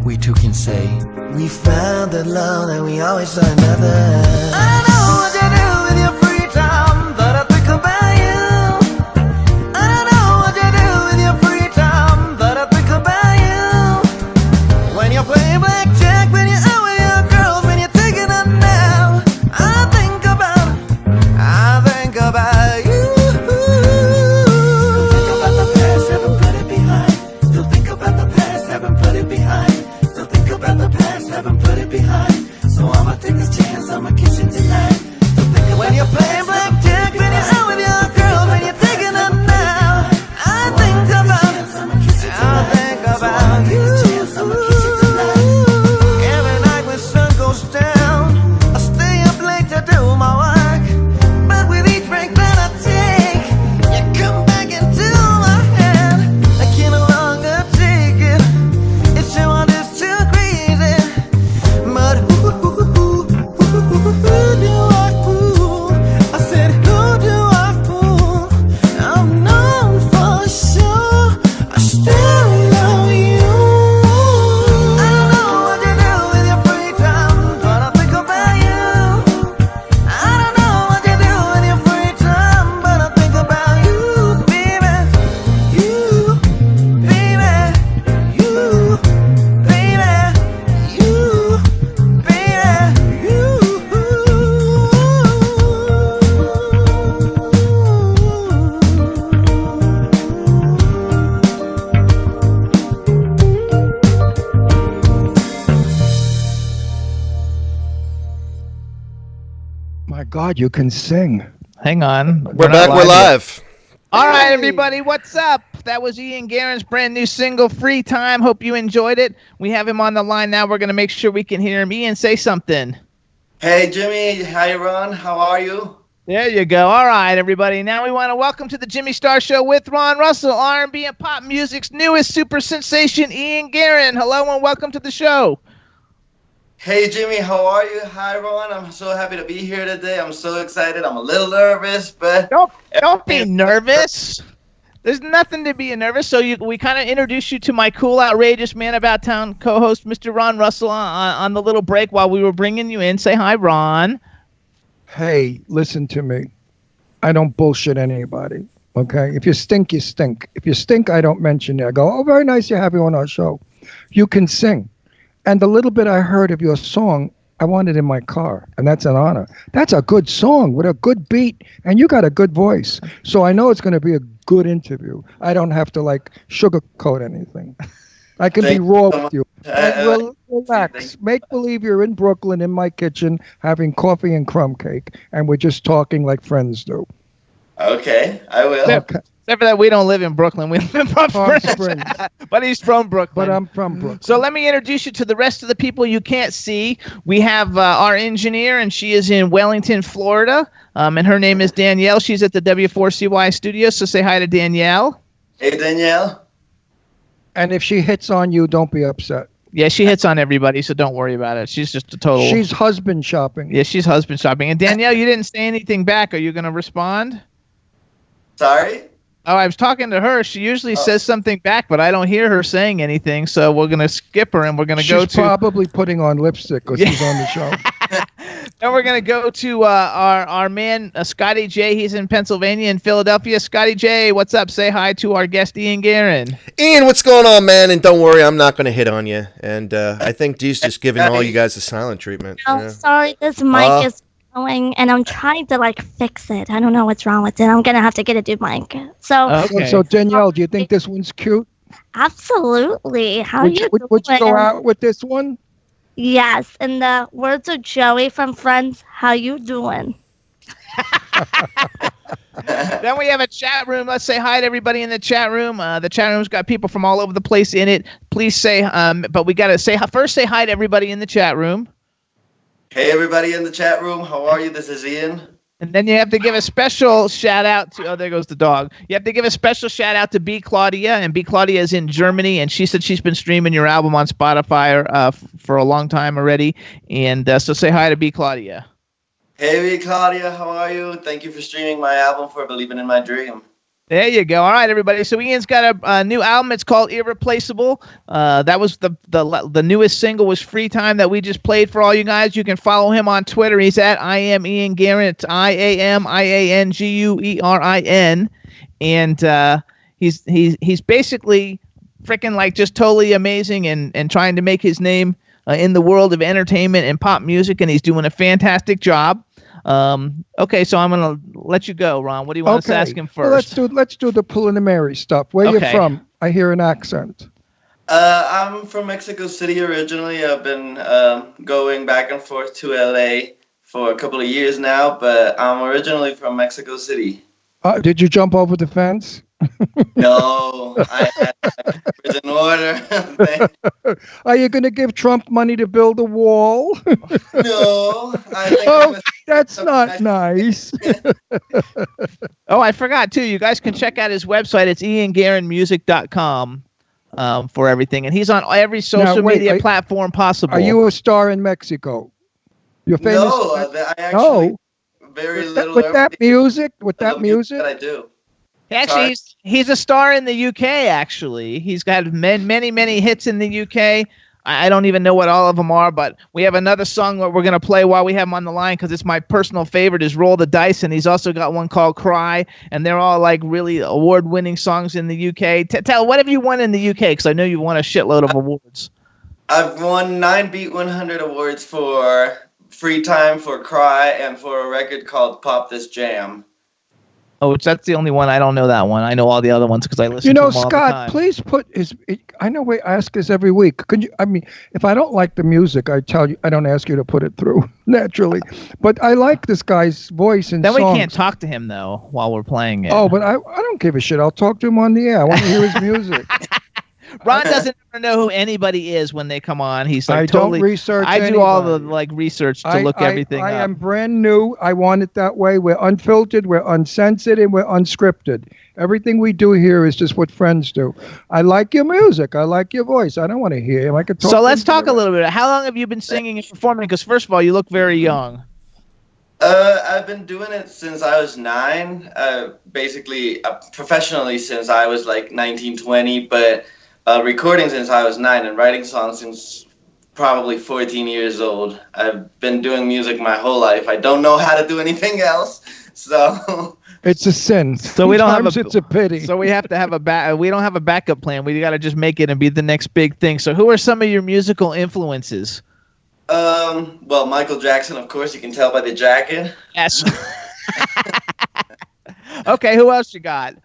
we two can say we found the love that we always saw in others. I know what you do with your free time, but I think about you. I don't know what you do with your free time, but I think about you. When you're playing blackjack, when you're out with your girls, when you're taking a nap, I think about you. Still think about the past, haven't put it behind. Still think about the past, haven't put it behind. Still think about the past, haven't put it behind. So I'ma take this chance, I'ma kiss you tonight. Still think about when you're playing blackjack, when you're out with your girls, when you're taking a nap, I think about you. Every night when sun goes down, I stay up late to do my work. But with each break that I take, you come back into my head. I can no longer take it. It's so on this too crazy. But who do I fool? I said, who do I fool? I'm known for sure. I still love you. I don't know what you do with your free time, but I think about you. I don't know what you do with your free time, but I think about you, baby. You, baby. You, baby. You, baby. You. My God, you can sing. Hang on. We're back. not We're yet. live. All right, everybody. What's up? That was Ian Guerin's brand new single, Free Time. Hope you enjoyed it. We have him on the line now. We're going to make sure we can hear him. Ian, say something. Hey, Jimmy. Hi, Ron. How are you? There you go. All right, everybody. Now we want to welcome to the Jimmy Star Show with Ron Russell, R&B and pop music's newest super sensation, Ian Guerin. Hello and welcome to the show. Hey, Jimmy. How are you? Hi, Ron. I'm so happy to be here today. I'm so excited. I'm a little nervous, but don't be nervous. There's nothing to be nervous. So we kind of introduced you to my cool, outrageous man about town co-host, Mr. Ron Russell, on the little break while we were bringing you in. Say hi, Ron. Hey, listen to me. I don't bullshit anybody. Okay? If you stink, you stink. If you stink, I don't mention you. I go, oh, very nice to have you on our show. You can sing. And the little bit I heard of your song, I want it in my car, and that's an honor. That's a good song with a good beat, and you got a good voice. So I know it's going to be a good interview. I don't have to, like, sugarcoat anything. I can be raw with you. Relax. Make believe you're in Brooklyn in my kitchen having coffee and crumb cake, and we're just talking like friends do. Okay, I will. Except for that, we don't live in Brooklyn. We live in Palm Springs. But he's from Brooklyn. But I'm from Brooklyn. So let me introduce you to the rest of the people you can't see. We have our engineer, and she is in Wellington, Florida. And her name is Danielle. She's at the W4CY studio. So say hi to Danielle. Hey, Danielle. And if she hits on you, don't be upset. Yeah, she hits on everybody, so don't worry about it. She's just a total... She's husband shopping. Yeah, she's husband shopping. And Danielle, you didn't say anything back. Are you going to respond? Sorry? Oh, I was talking to her. She usually says something back, but I don't hear her saying anything. So we're going to skip her, and we're going to go to... She's probably putting on lipstick because she's on the show. Then we're going to go to our man, Scotty J. He's in Pennsylvania and Philadelphia. Scotty J, what's up? Say hi to our guest, Ian Guerin. Ian, what's going on, man? And don't worry, I'm not going to hit on you. And I think Dee's just giving all you guys the silent treatment. I'm sorry, this mic is going, and I'm trying to, like, fix it. I don't know what's wrong with it. I'm going to have to get a new mic. So Danielle, do you think this one's cute? Absolutely. How Would you you go out with this one? Yes. In the words of Joey from Friends, how you doing? Then we have a chat room. Let's say hi to everybody in the chat room. The chat room's got people from all over the place in it. Please say, but we got to say hi to everybody in the chat room. Hey, everybody in the chat room. How are you? This is Ian. And then you have to give a special shout out to, there goes the dog. You have to give a special shout out to B. Claudia. And B. Claudia is in Germany. And she said she's been streaming your album on Spotify for a long time already. And so say hi to B. Claudia. Hey, B. Claudia. How are you? Thank you for streaming my album for Believing in My Dream. There you go. All right, everybody. So Ian's got a new album. It's called Irreplaceable. That was the newest single was Free Time that we just played for all you guys. You can follow him on Twitter. He's at I am Ian Guerin. It's IAMIANGUERIN. And he's basically freaking like just totally amazing and trying to make his name in the world of entertainment and pop music. And he's doing a fantastic job. Okay, so I'm gonna let you go, Ron. What do you want us to ask him first? Well, let's do the preliminary stuff. Where are you from? I hear an accent. I'm from Mexico City originally. I've been going back and forth to LA for a couple of years now, but I'm originally from Mexico City. Did you jump over the fence? No, I had prison order. Are you going to give Trump money to build a wall? No. I think that's not nice. Oh, I forgot, too. You guys can check out his website. It's ianguerinmusic.com for everything. And he's on every social media platform possible. Are you a star in Mexico? You're famous? No, I actually very little. With that music? That I do. Actually, he's a star in the UK, actually. He's got many, many hits in the UK. I don't even know what all of them are, but we have another song that we're going to play while we have him on the line because it's my personal favorite is Roll the Dice, and he's also got one called Cry, and they're all like really award-winning songs in the UK. Tell, what have you won in the UK? Because I know you've won a shitload of awards. I've won 9 Beat 100 awards for Free Time, for Cry, and for a record called Pop This Jam. Oh, that's the only one. I don't know that one. I know all the other ones because I listen to them all the time. Scott, please put his... I know we ask this every week. Could you? I mean, if I don't like the music, I tell you, I don't ask you to put it through, naturally. But I like this guy's voice and songs. Then we can't talk to him, though, while we're playing it. Oh, but I don't give a shit. I'll talk to him on the air. I want to hear his music. Ron doesn't ever know who anybody is when they come on. He's like don't research I do all the research to look everything up. I am brand new. I want it that way. We're unfiltered. We're uncensored, and we're unscripted. Everything we do here is just what friends do. I like your music. I like your voice. I don't want to hear him. I could talk. So let's talk a little bit. How long have you been singing and performing? Because first of all, you look very young. I've been doing it since I was 9, basically professionally since I was like 19, 20, but recording since I was 9 and writing songs since probably 14 years old. I've been doing music my whole life. I don't know how to do anything else, so... It's a sin. So we don't have it's a pity. So we have to have we don't have a backup plan. We got to just make it and be the next big thing. So who are some of your musical influences? Well, Michael Jackson, of course, you can tell by the jacket. Yes. Okay, who else you got?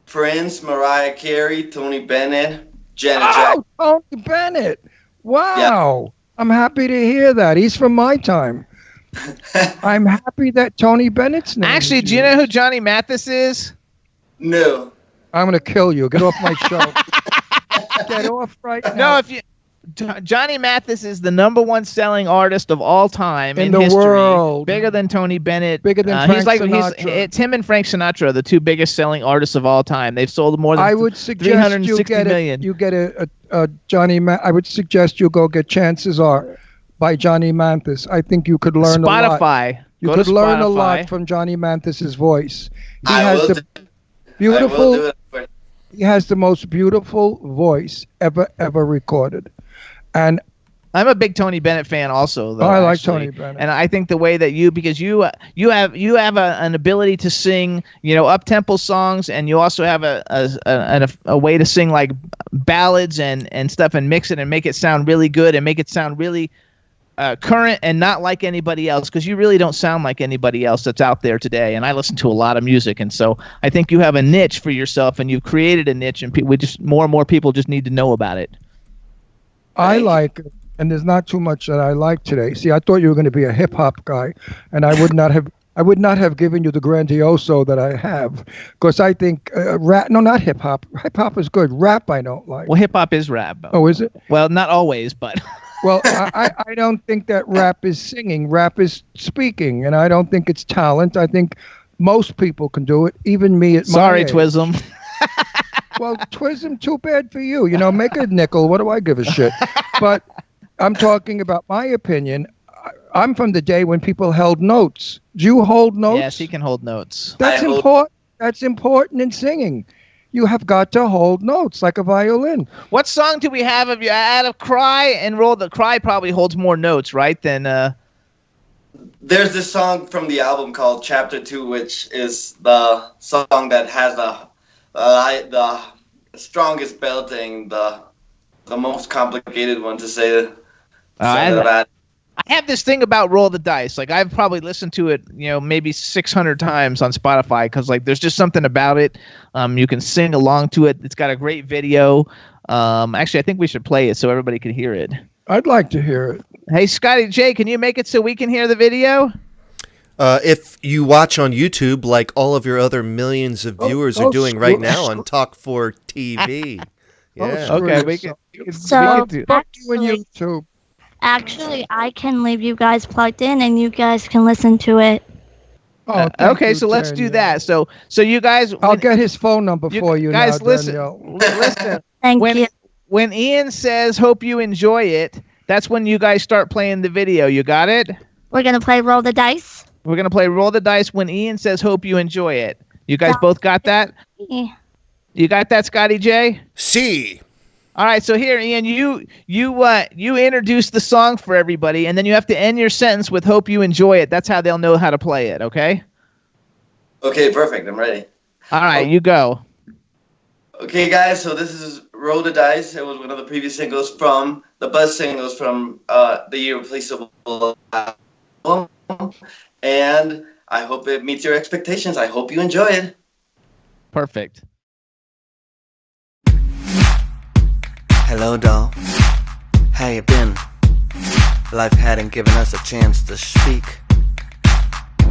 Prince, Mariah Carey, Tony Bennett, Janet Jackson. Oh, Tony Bennett. Wow. Yeah. I'm happy to hear that. He's from my time. I'm happy that Tony Bennett's name. Actually, do you know who Johnny Mathis is? No. I'm going to kill you. Get off my show. Get off right now. No, Johnny Mathis is the #1 selling artist of all time in the history. World. Bigger than Tony Bennett. Bigger than Frank Sinatra. It's him and Frank Sinatra, the two biggest selling artists of all time. They've sold more than 360 million. You get a Johnny I would suggest you go get Chances Are by Johnny Mathis. I think you could learn a lot. Spotify. You could learn a lot from Johnny Mathis's voice. He has the most beautiful voice ever recorded. And I'm a big Tony Bennett fan also, though. I like Tony Bennett. And I think the way that because you have an ability to sing, up-tempo songs, and you also have a way to sing like ballads and stuff and mix it and make it sound really good and make it sound really current and not like anybody else, because you really don't sound like anybody else that's out there today. And I listen to a lot of music, and so I think you have a niche for yourself, and you've created a niche, and more and more people just need to know about it. I like it, and there's not too much that I like today. See, I thought you were going to be a hip hop guy, and I would not have given you the grandioso that I have, because I think rap. No, not hip hop. Hip hop is good. Rap I don't like. Well, hip hop is rap. Oh, is it? Well, not always, but. Well, I don't think that rap is singing. Rap is speaking, and I don't think it's talent. I think most people can do it, even me at my age. Sorry, Twism. Well, Twism, too bad for you. Make a nickel. What do I give a shit? But I'm talking about my opinion. I'm from the day when people held notes. Do you hold notes? Yes, he can hold notes. That's important. That's important in singing. You have got to hold notes like a violin. What song do we have of you out of Cry and Roll the Cry? Probably holds more notes, right? Than There's this song from the album called Chapter 2, which is the song that has the strongest belting, the most complicated one to say. I have this thing about Roll the Dice. Like, I've probably listened to it, maybe 600 times on Spotify, because there's just something about it. You can sing along to it. It's got a great video. Actually, I think we should play it so everybody can hear it. I'd like to hear it. Hey, Scotty J, can you make it so we can hear the video? If you watch on YouTube, like all of your other millions of viewers are doing right now on Talk 4 TV. Yeah. Okay, we can do YouTube. Actually, I can leave you guys plugged in, and you guys can listen to it. Okay, so let's do that. So you guys, I'll get his phone number for you. Guys, now, listen. Thank you. When Ian says "Hope you enjoy it," that's when you guys start playing the video. You got it? We're gonna play Roll the Dice. We're gonna play Roll the Dice when Ian says "Hope you enjoy it." You guys both got that? You got that, Scotty J? See. All right, so here, Ian, you introduce the song for everybody, and then you have to end your sentence with "Hope you enjoy it." That's how they'll know how to play it. Okay? Okay, perfect. I'm ready. All right, you go. Okay, guys. So this is "Roll the Dice." It was one of the previous singles from the buzz singles from the Irreplaceable album, and I hope it meets your expectations. I hope you enjoy it. Perfect. Hello, doll. How you been? Life hadn't given us a chance to speak.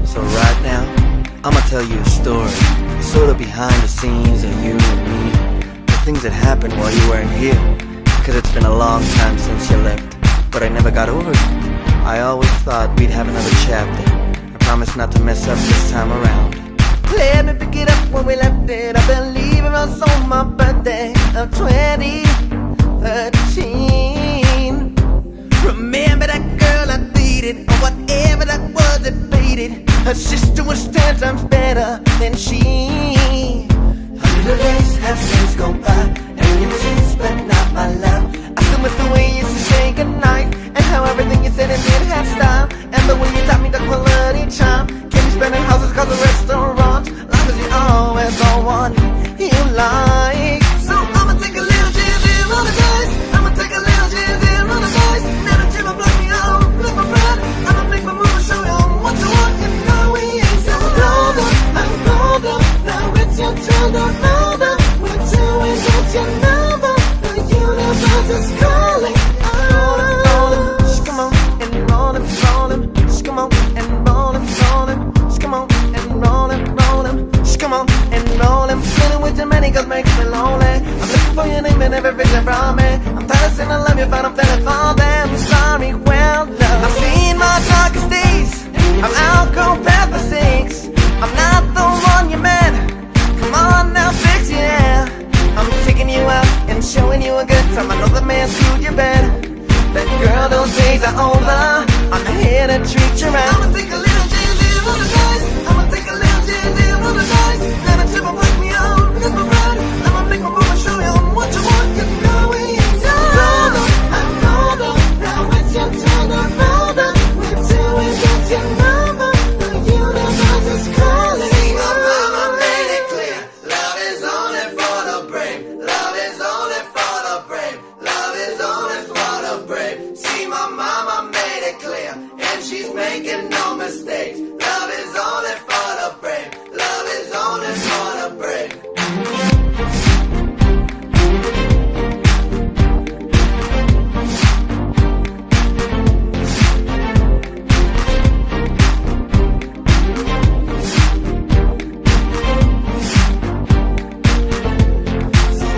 So right now, I'ma tell you a story, sort of behind the scenes of you and me. The things that happened while you weren't here. Cause it's been a long time since you left, but I never got over it. I always thought we'd have another chapter. I promise not to mess up this time around. Let me pick it up when we left it. I believe it was on my birthday of 2013. Remember that girl I dated, or whatever that was that faded. Her sister was 10 times better than she. Her little days have since gone by, and your tears, but not my love. I still miss the way you used to say goodnight, and how everything you said and did had style, and the way you taught me the quality time. Can't be spending houses cause the restaurants, long as you always got one you like. So I'ma take a little jizz on the dice. I'ma take a little jizz on the dice. Never dream of block me out, live my bread. I'ma make my move and show you what you want. You know we ain't so grown up, I'm grown up. Now it's your turn to roll up. We're doing what you know. The universe is calling. Roll him, come on and roll him, roll him. Come on and roll him, roll him. Come on and roll him, roll him. Come on and roll him. Feeling with too many cause makes me lonely. I'm looking for your name in every vision from me. I'm tired of saying I love you but I'm feeling for them. Sorry, well done. I've seen my darkest days. I'm out cold past mistakes. I'm not the one you meant. Come on now, fix it, yeah. I'm taking you out and showing you a good time. I know the man screwed you bad. But girl, those days are over. I'm here to treat you right. I'ma take a little jizz on the dice. I'ma take a little jizz on the dice. Never trip and break me out, because my pride. I'ma make my move and show you what you want. You know we ain't done. I'm rolled up, now it's your turn to roll up. We're doing what you know. The universe is calling. See, my mama made it clear. Love is only for the brave. Love is only for the brave. Love is only for the brave. See, my mama made it clear, and she's making no mistakes. Love is only for the brave. Love is only for the brave.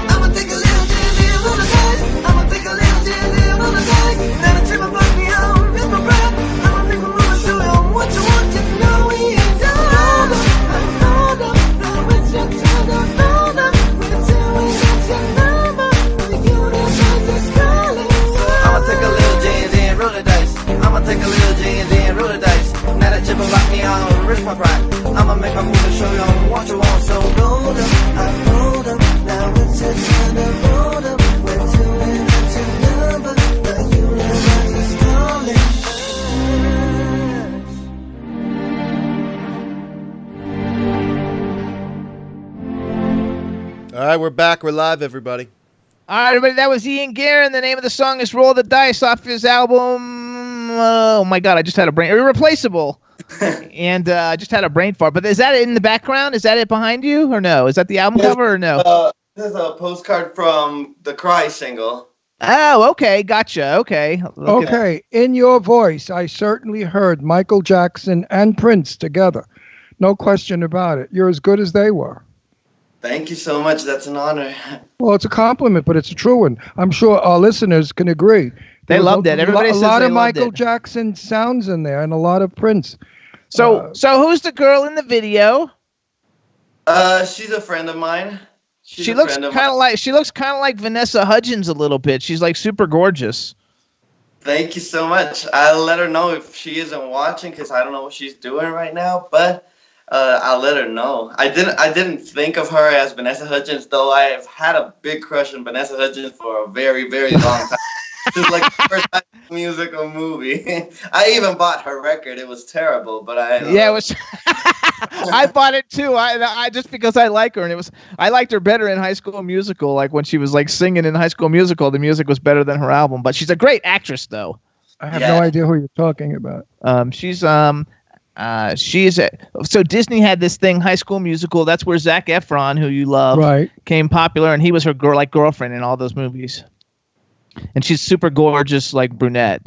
I'ma take a little jizz on the dice. I'ma take a little jizz on the dice. Never trip and block me out, miss my breath. I'ma make my move and show you what you want. You know we ain't done. I'm rolled up, now it's your turn to roll up. We're doing what you know. The universe is calling. I'ma take a little jizz and roll the dice. I'ma take a little jizz and roll the dice. Now that chip will lock me out, risk my pride. I'ma make my move and show you what you want. So roll up, I rolled up. Now it's your turn to roll up. We're doing what you know. The universe is calling. All right, we're back. We're live, everybody. All right, everybody, that was Ian Guerin. The name of the song is Roll the Dice off his album. Oh, my God, I just had a brain. Irreplaceable. And I just had a brain fart. But is that in the background? Is that it behind you or no? Is that the album cover or no? This is a postcard from the Cry single. Oh, okay. Gotcha. Okay. Okay, in your voice, I certainly heard Michael Jackson and Prince together. No question about it. You're as good as they were. Thank you so much. That's an honor. Well, it's a compliment, but it's a true one. I'm sure our listeners can agree. They loved it. Everybody says a lot they of loved Michael it. Jackson sounds in there and a lot of Prince. So who's the girl in the video? She's a friend of mine. She looks kind of like Vanessa Hudgens a little bit. She's like super gorgeous. Thank you so much. I'll let her know if she isn't watching because I don't know what she's doing right now, but I'll let her know. I didn't think of her as Vanessa Hudgens, though I have had a big crush on Vanessa Hudgens for a very, very long time. This is like the first High School Musical movie. I even bought her record. It was terrible, but it was. I bought it too. I just because I like her, and I liked her better in High School Musical. Like when she was like singing in High School Musical, the music was better than her album. But she's a great actress, though. I have no idea who you're talking about. So Disney had this thing, High School Musical. That's where Zac Efron, who you love, came popular, and he was her girlfriend in all those movies. And she's super gorgeous, like brunette.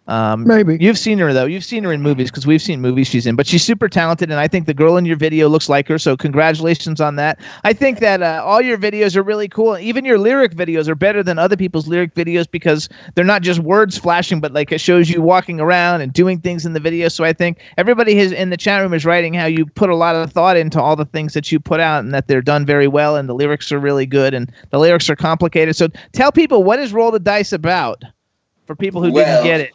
Maybe you've seen her though. You've seen her in movies because we've seen movies she's in. But she's super talented, and I think the girl in your video looks like her. So congratulations on that. I think that all your videos are really cool. Even your lyric videos are better than other people's lyric videos because they're not just words flashing, but like it shows you walking around and doing things in the video. So I think everybody in the chat room is writing how you put a lot of thought into all the things that you put out, and that they're done very well, and the lyrics are really good, and the lyrics are complicated. So tell people, what is Roll the Dice about for people who didn't get it?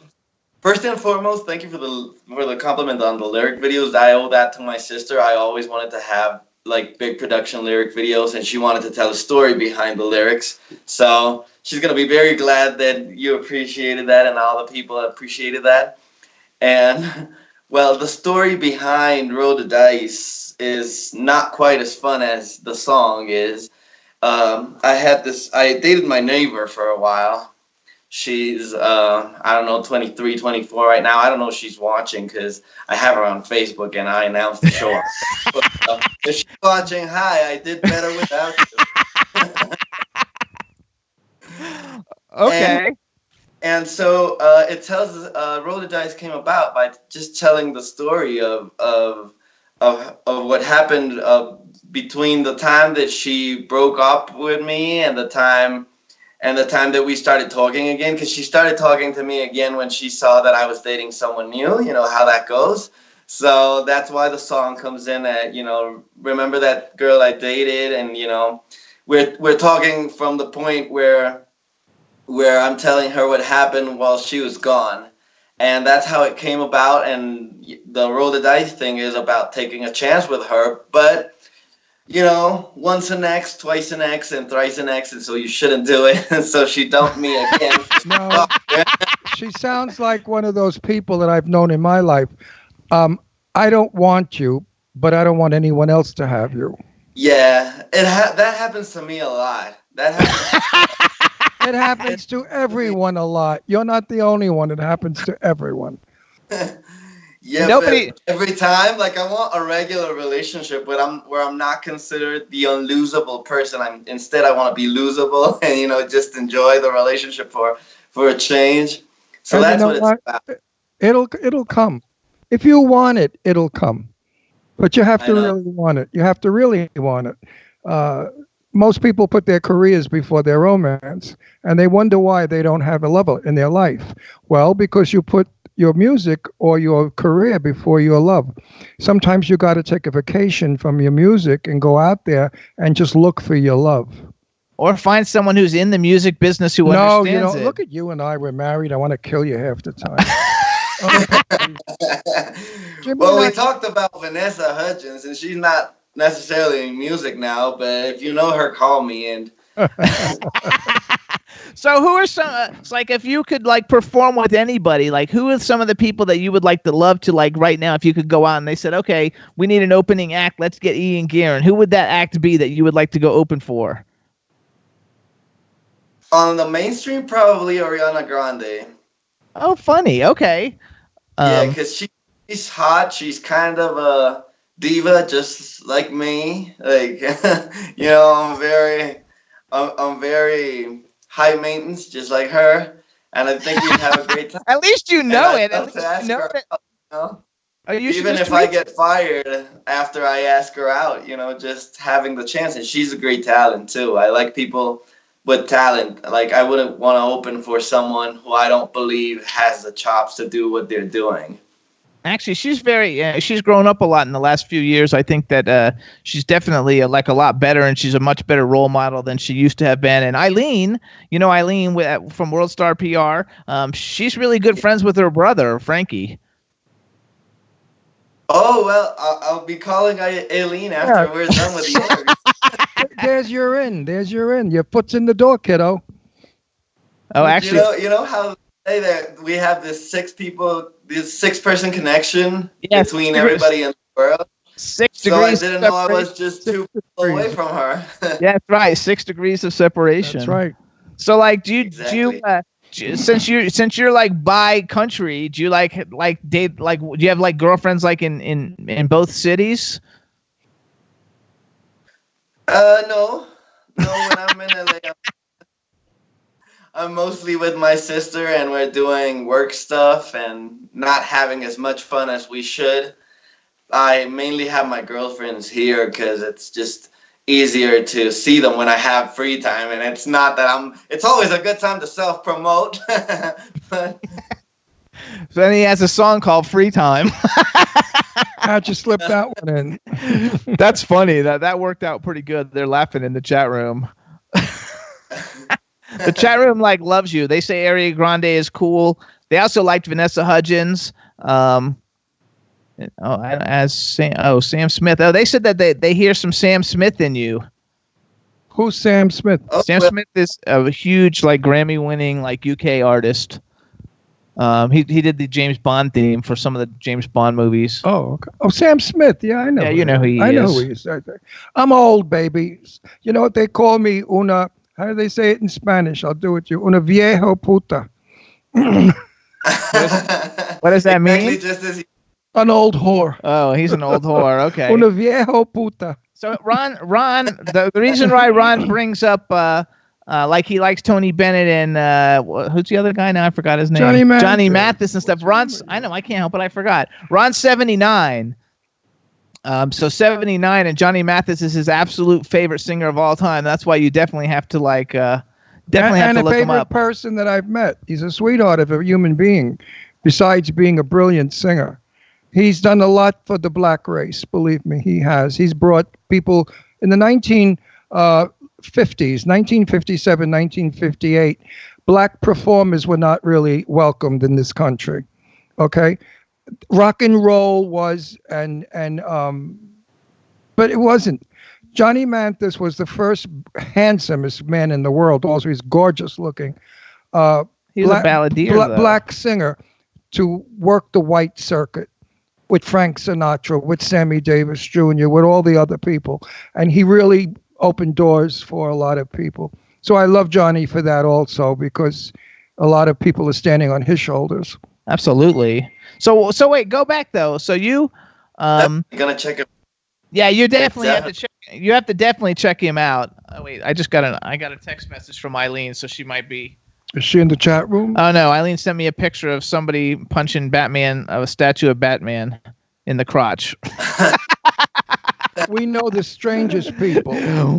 First and foremost, thank you for the compliment on the lyric videos. I owe that to my sister. I always wanted to have like big production lyric videos, and she wanted to tell a story behind the lyrics. So she's gonna be very glad that you appreciated that, and all the people appreciated that. And well, the story behind Roll the Dice is not quite as fun as the song is. I dated my neighbor for a while. She's, I don't know, 23, 24 right now. I don't know if she's watching because I have her on Facebook and I announced the show. But, if she's watching, hi, I did better without you. Okay. And so it tells Roll the Dice came about by just telling the story of what happened between the time that she broke up with me and the time that we started talking again, because she started talking to me again when she saw that I was dating someone new. You know how that goes. So that's why the song comes in at, remember that girl I dated, and we're talking from the point where I'm telling her what happened while she was gone. And that's how it came about. And the Roll the Dice thing is about taking a chance with her, but once an ex, twice an ex, and thrice an ex, and so you shouldn't do it. And so she dumped me again. No, she sounds like one of those people that I've known in my life. I don't want you, but I don't want anyone else to have you. Yeah, that happens to me a lot. It happens to everyone a lot. You're not the only one. It happens to everyone. Yeah, nobody. But every time, like, I want a regular relationship where I'm not considered the unlosable person. Instead I want to be losable and just enjoy the relationship for a change. So and that's what it's about. It'll come. If you want it, it'll come. But you have to really want it. You have to really want it. Most people put their careers before their romance, and they wonder why they don't have a love in their life. Well, because you put your music or your career before your love. Sometimes you got to take a vacation from your music and go out there and just look for your love. Or find someone who's in the music business who understands it. Look at you and I. We're married. I want to kill you half the time. Well, we talked about Vanessa Hudgens, and she's not necessarily in music now, but if you know her, call me. And so who are some, it's like if you could like perform with anybody, like who are some of the people that you would like to love to, like right now, if you could go out and they said, okay, we need an opening act, let's get Ian Guerin. Who would that act be that you would like to go open for? On the mainstream, probably Ariana Grande. Oh, funny. Okay. Yeah, because she's hot. She's kind of a diva, just like me. Like, I'm very high maintenance, just like her. And I think we'd have a great time. At least you know it. Even if I get fired after I ask her out, just having the chance. And she's a great talent, too. I like people with talent. Like, I wouldn't want to open for someone who I don't believe has the chops to do what they're doing. Actually, she's grown up a lot in the last few years. I think that she's definitely a lot better, and she's a much better role model than she used to have been. And Eileen, from World Star PR, she's really good friends with her brother, Frankie. Oh, well, I'll be calling Eileen after we're done with the interview. There's your in. Your foot's in the door, kiddo. Oh, actually, you know how they say that we have this 6-person connection between everybody in the world. 6 degrees. So I didn't know I was just 2 people away from her. Yeah, that's right. 6 degrees of separation. That's right. So, like, do you since you're like bi country, do you like date, like, do you have like girlfriends like in both cities? No. When I'm in LA, I'm mostly with my sister, and we're doing work stuff and not having as much fun as we should. I mainly have my girlfriends here because it's just easier to see them when I have free time, and it's not that it's always a good time to self-promote. But so then he has a song called Free Time. How'd you slip that one in? That's funny. That worked out pretty good. They're laughing in the chat room. The chat room loves you. They say Ariana Grande is cool. They also liked Vanessa Hudgens. Sam Smith. Oh, they said that they hear some Sam Smith in you. Who's Sam Smith? Sam Smith is a huge, like, Grammy-winning, like, UK artist. He did the James Bond theme for some of the James Bond movies. Oh, okay. Oh, Sam Smith. Yeah, I know. Yeah, you know who he is. I know who he is. I'm old, baby. You know what they call me? How do they say it in Spanish? I'll do it to you. Una viejo puta. What does that mean? An old whore. Oh, he's an old whore. Okay. Una viejo puta. So Ron, the reason why Ron brings up like he likes Tony Bennett and who's the other guy now? I forgot his name. Johnny Mathis and stuff. I know, I can't help it. I forgot. Ron's 79. So 79, and Johnny Mathis is his absolute favorite singer of all time. That's why you definitely have to look him up. And a favorite person that I've met. He's a sweetheart of a human being, besides being a brilliant singer. He's done a lot for the black race, believe me, he has. He's brought people in the 1950s, 1957, 1958, black performers were not really welcomed in this country, okay? Rock and roll was, but it wasn't. Johnny Mathis was the first handsomest man in the world. Also, he's gorgeous looking. He's a balladeer, black singer to work the white circuit with Frank Sinatra, with Sammy Davis Jr., with all the other people. And he really opened doors for a lot of people. So I love Johnny for that also, because a lot of people are standing on his shoulders. Absolutely. So wait, go back though. So you I'm gonna check it. Yeah, you definitely have to check. You have to definitely check him out. Oh, wait, I got a text message from Eileen, so she might be. Is she in the chat room? Oh no, Eileen sent me a picture of somebody punching Batman, a statue of Batman, in the crotch. We know the strangest people.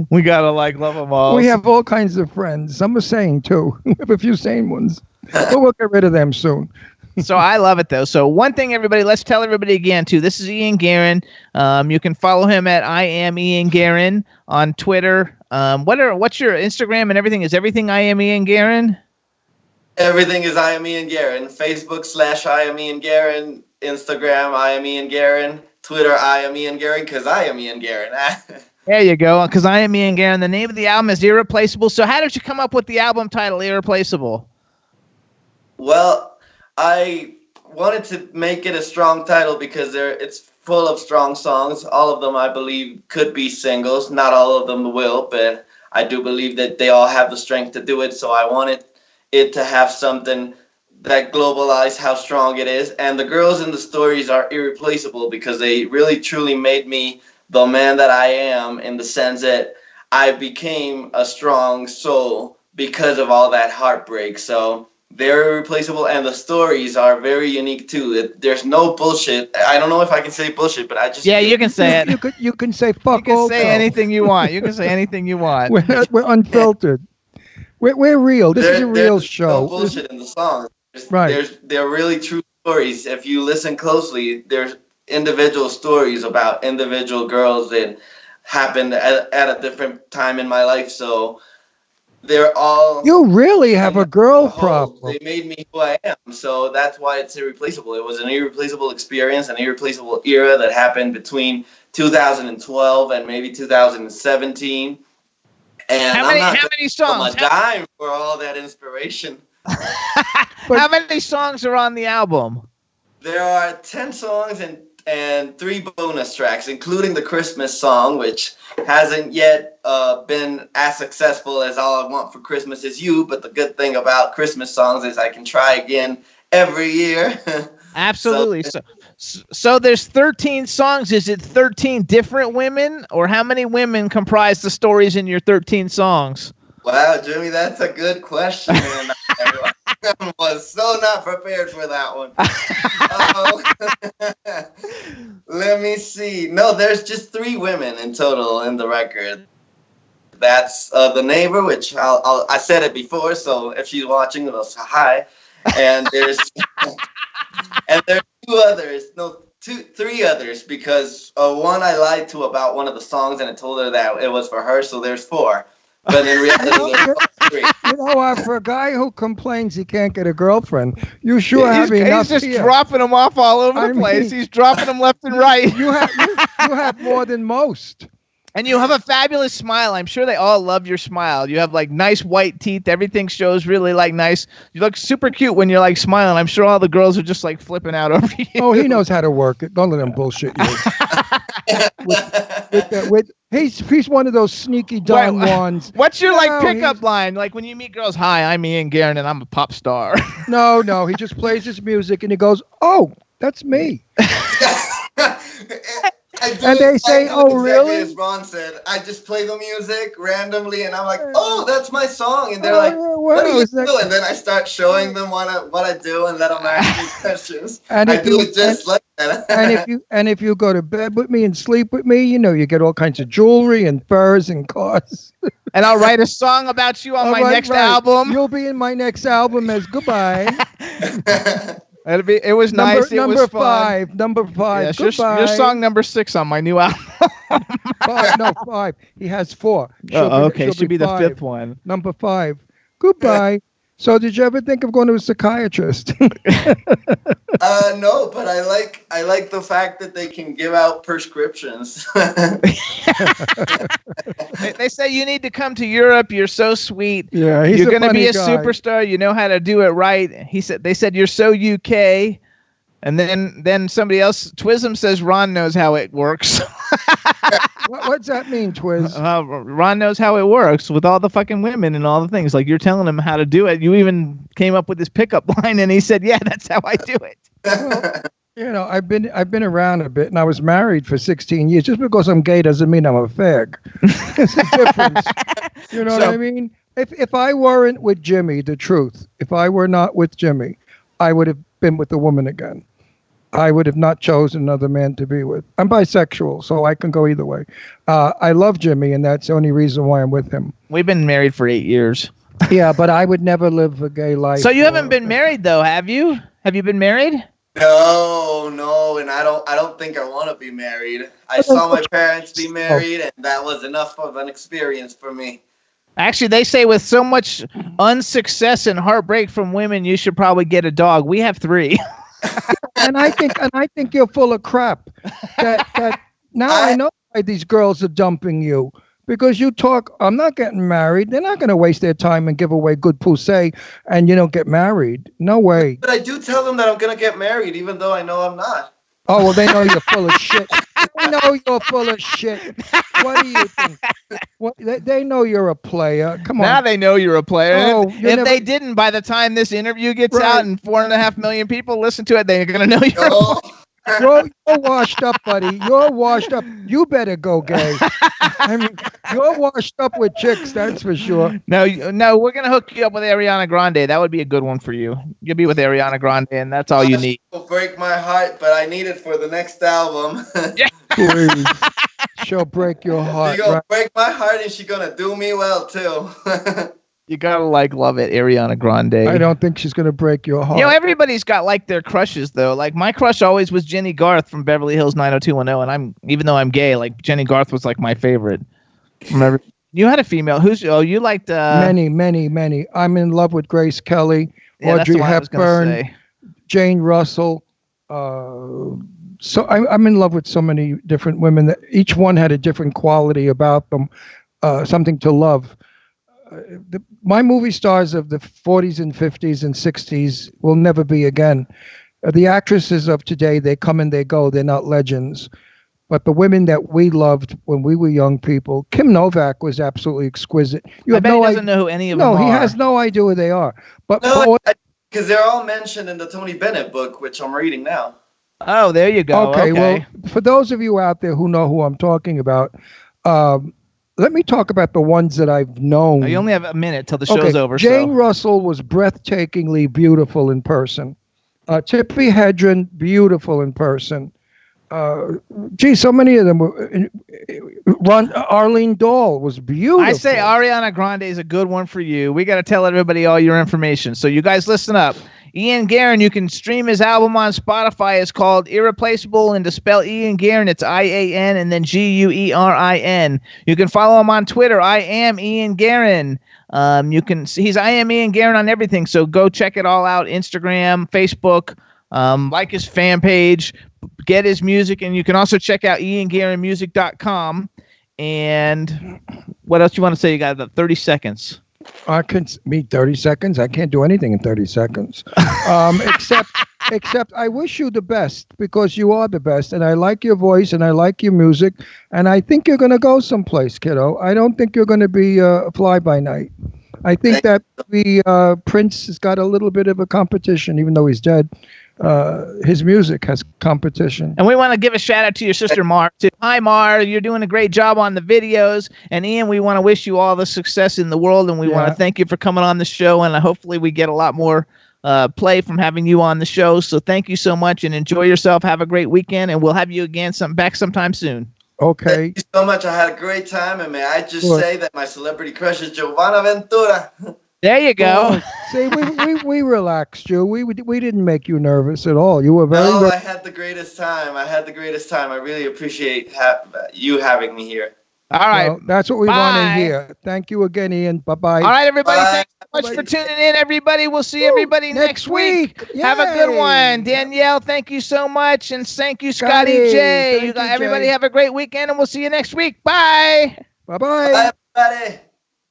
We gotta love them all. We have all kinds of friends. Some are sane too. We have a few sane ones, but we'll get rid of them soon. So I love it though. So one thing, everybody, let's tell everybody again too. This is Ian Guerin. You can follow him at I am Ian Guerin on Twitter. What's your Instagram and everything? Is everything I am Ian Guerin? Everything is I am Ian Guerin. Facebook / I am Ian Guerin. Instagram I am Ian Guerin. Twitter I am Ian Guerin because I am Ian Guerin. There you go. Because I am Ian Guerin. The name of the album is Irreplaceable. So how did you come up with the album title Irreplaceable? Well, I wanted to make it a strong title because it's full of strong songs. All of them, I believe, could be singles. Not all of them will, but I do believe that they all have the strength to do it. So I wanted it to have something that globalized how strong it is. And the girls in the stories are irreplaceable because they really, truly made me the man that I am, in the sense that I became a strong soul because of all that heartbreak. So they're irreplaceable, and the stories are very unique too. There's no bullshit. I don't know if I can say bullshit, but you can say it. You can say fuck. You can say anything you want. You can say anything you want. We're unfiltered. We're real. This is a real show. No bullshit in the songs. Right. They're really true stories. If you listen closely, there's individual stories about individual girls that happened at a different time in my life. So they're all. You really have a girl problem. They made me who I am. So that's why it's irreplaceable. It was an irreplaceable experience, an irreplaceable era that happened between 2012 and maybe 2017. And how many songs? I'm a dime for all that inspiration. How many songs are on the album? There are 10 songs and 3 bonus tracks, including the Christmas song, which hasn't yet been as successful as All I Want for Christmas Is You. But the good thing about Christmas songs is I can try again every year. Absolutely. So there's 13 songs. Is it 13 different women, or how many women comprise the stories in your 13 songs? Wow, Jimmy, that's a good question, man. I was so not prepared for that one. Let me see. No, there's just 3 women in total in the record. That's the neighbor, which I said it before, so if she's watching, I'll say hi. And there's 3 others, because one I lied to about one of the songs, and I told her that it was for her, so there's 4. But in reality, agree. You know what? For a guy who complains he can't get a girlfriend, you sure have enough. He's just here. dropping them off all over the place. He's dropping them left and right. You have more than most. And you have a fabulous smile. I'm sure they all love your smile. You have like nice white teeth. Everything shows really like nice. You look super cute when you're like smiling. I'm sure all the girls are just like flipping out over you. Oh, he knows how to work it. Don't let him bullshit you. He's one of those sneaky Don Juans. What's your like pickup line? Like when you meet girls, hi, I'm Ian Guerin and I'm a pop star. No, he just plays his music and he goes, oh, that's me. And they say, "Oh, really?" As Ron said, I just play the music randomly, and I'm like, "Oh, that's my song," and they're like, "What do you do?" And then I start showing them what I do, and let them ask me questions. And I do it just like that. and if you go to bed with me and sleep with me, you know you get all kinds of jewelry and furs and cars. And I'll write a song about you on my next album. You'll be in my next album as Goodbye. It was nice. It was fun. Number five. Yes, your song number 6 on my new album. 5. He has 4. Should be the 5th one. Number 5. Goodbye. So, did you ever think of going to a psychiatrist? No, but I like the fact that they can give out prescriptions. They say you need to come to Europe. You're so sweet. Yeah, you're going to be a superstar. You know how to do it right. They said you're so UK. And then somebody else, Twism says Ron knows how it works. What's that mean, Twiz? Ron knows how it works with all the fucking women and all the things. Like you're telling him how to do it. You even came up with this pickup line, and he said, "Yeah, that's how I do it." Well, you know, I've been around a bit, and I was married for 16 years. Just because I'm gay doesn't mean I'm a fag. There's a difference. You know what I mean? If I weren't with Jimmy, the truth, if I were not with Jimmy, I would have been with a woman again. I would have not chosen another man to be with. I'm bisexual, so I can go either way. I love Jimmy, and that's the only reason why I'm with him. We've been married for 8 years. Yeah, but I would never live a gay life. So you haven't been married, though, have you? Have you been married? No, and I don't think I want to be married. I saw my parents be married, and that was enough of an experience for me. Actually, they say with so much unsuccess and heartbreak from women, you should probably get a dog. We have 3. And I think you're full of crap. That now I know why these girls are dumping you. Because you talk, I'm not getting married. They're not going to waste their time and give away good pussy and get married. No way. But I do tell them that I'm going to get married, even though I know I'm not. Oh, well, they know you're full of shit. They know you're full of shit. What do you think? They know you're a player. Come on. Now they know you're a player. Oh, if they didn't, by the time this interview gets out and 4.5 million people listen to it, they're going to know you're a player. You're washed up, buddy. You're washed up. You better go gay. I mean, you're washed up with chicks, that's for sure. No, we're going to hook you up with Ariana Grande. That would be a good one for you. You'll be with Ariana Grande, and that's all you need. It'll break my heart, but I need it for the next album. Please. She'll break your heart. She's going to break my heart, and she's going to do me well, too. You gotta love it, Ariana Grande. I don't think she's gonna break your heart. Everybody's got like their crushes though. Like my crush always was Jenny Garth from Beverly Hills 90210, and even though I'm gay, like Jenny Garth was like my favorite. Remember, you had a female. You liked many. I'm in love with Grace Kelly, Audrey Hepburn, Jane Russell. So I'm in love with so many different women that each one had a different quality about them, something to love. My movie stars of the 40s and 50s and 60s will never be again. The actresses of today, they come and they go. They're not legends. But the women that we loved when we were young people, Kim Novak was absolutely exquisite. I bet he doesn't know who any of them are. No, he has no idea who they are. But because they're all mentioned in the Tony Bennett book, which I'm reading now. Oh, there you go. Okay, well, for those of you out there who know who I'm talking about, let me talk about the ones that I've known. You only have a minute till the show's over. Jane Russell was breathtakingly beautiful in person. Tippi Hedren, beautiful in person. Gee, so many of them were. Arlene Dahl was beautiful. I say Ariana Grande is a good one for you. We got to tell everybody all your information. So you guys listen up. Ian Guerin, you can stream his album on Spotify. It's called Irreplaceable, and to spell Ian Guerin, it's IAN and then GUERIN. You can follow him on Twitter. I am Ian Guerin. You can see I am Ian Guerin on everything. So go check it all out. Instagram, Facebook, like his fan page, get his music, and you can also check out ianguerinmusic.com. And what else you want to say? You got about 30 seconds. I can meet 30 seconds. I can't do anything in 30 seconds. Except I wish you the best, because you are the best, and I like your voice and I like your music, and I think you're going to go someplace, kiddo. I don't think you're going to be a fly-by-night. I think that Prince has got a little bit of a competition, even though he's dead. His music has competition. And we want to give a shout out to your sister Mar too. Hi Mar, you're doing a great job on the videos. And Ian, we want to wish you all the success in the world, and we want to thank you for coming on the show, and hopefully we get a lot more play from having you on the show. So thank you so much, and enjoy yourself. Have a great weekend, and we'll have you again back sometime soon. Okay. Thank you so much. I had a great time, and may I just say that my celebrity crush is Giovanna Ventura. There you go. See, we relaxed you. We didn't make you nervous at all. You were very. No, I had the greatest time. I really appreciate you having me here. All right. Well, that's what we want to hear. Thank you again, Ian. Bye-bye. All right, everybody. Bye. Thanks so much for tuning in, everybody. We'll see everybody next week. Have a good one. Danielle, thank you so much. And thank you, Scotty J. Everybody have a great weekend, and we'll see you next week. Bye. Bye-bye. Bye, everybody.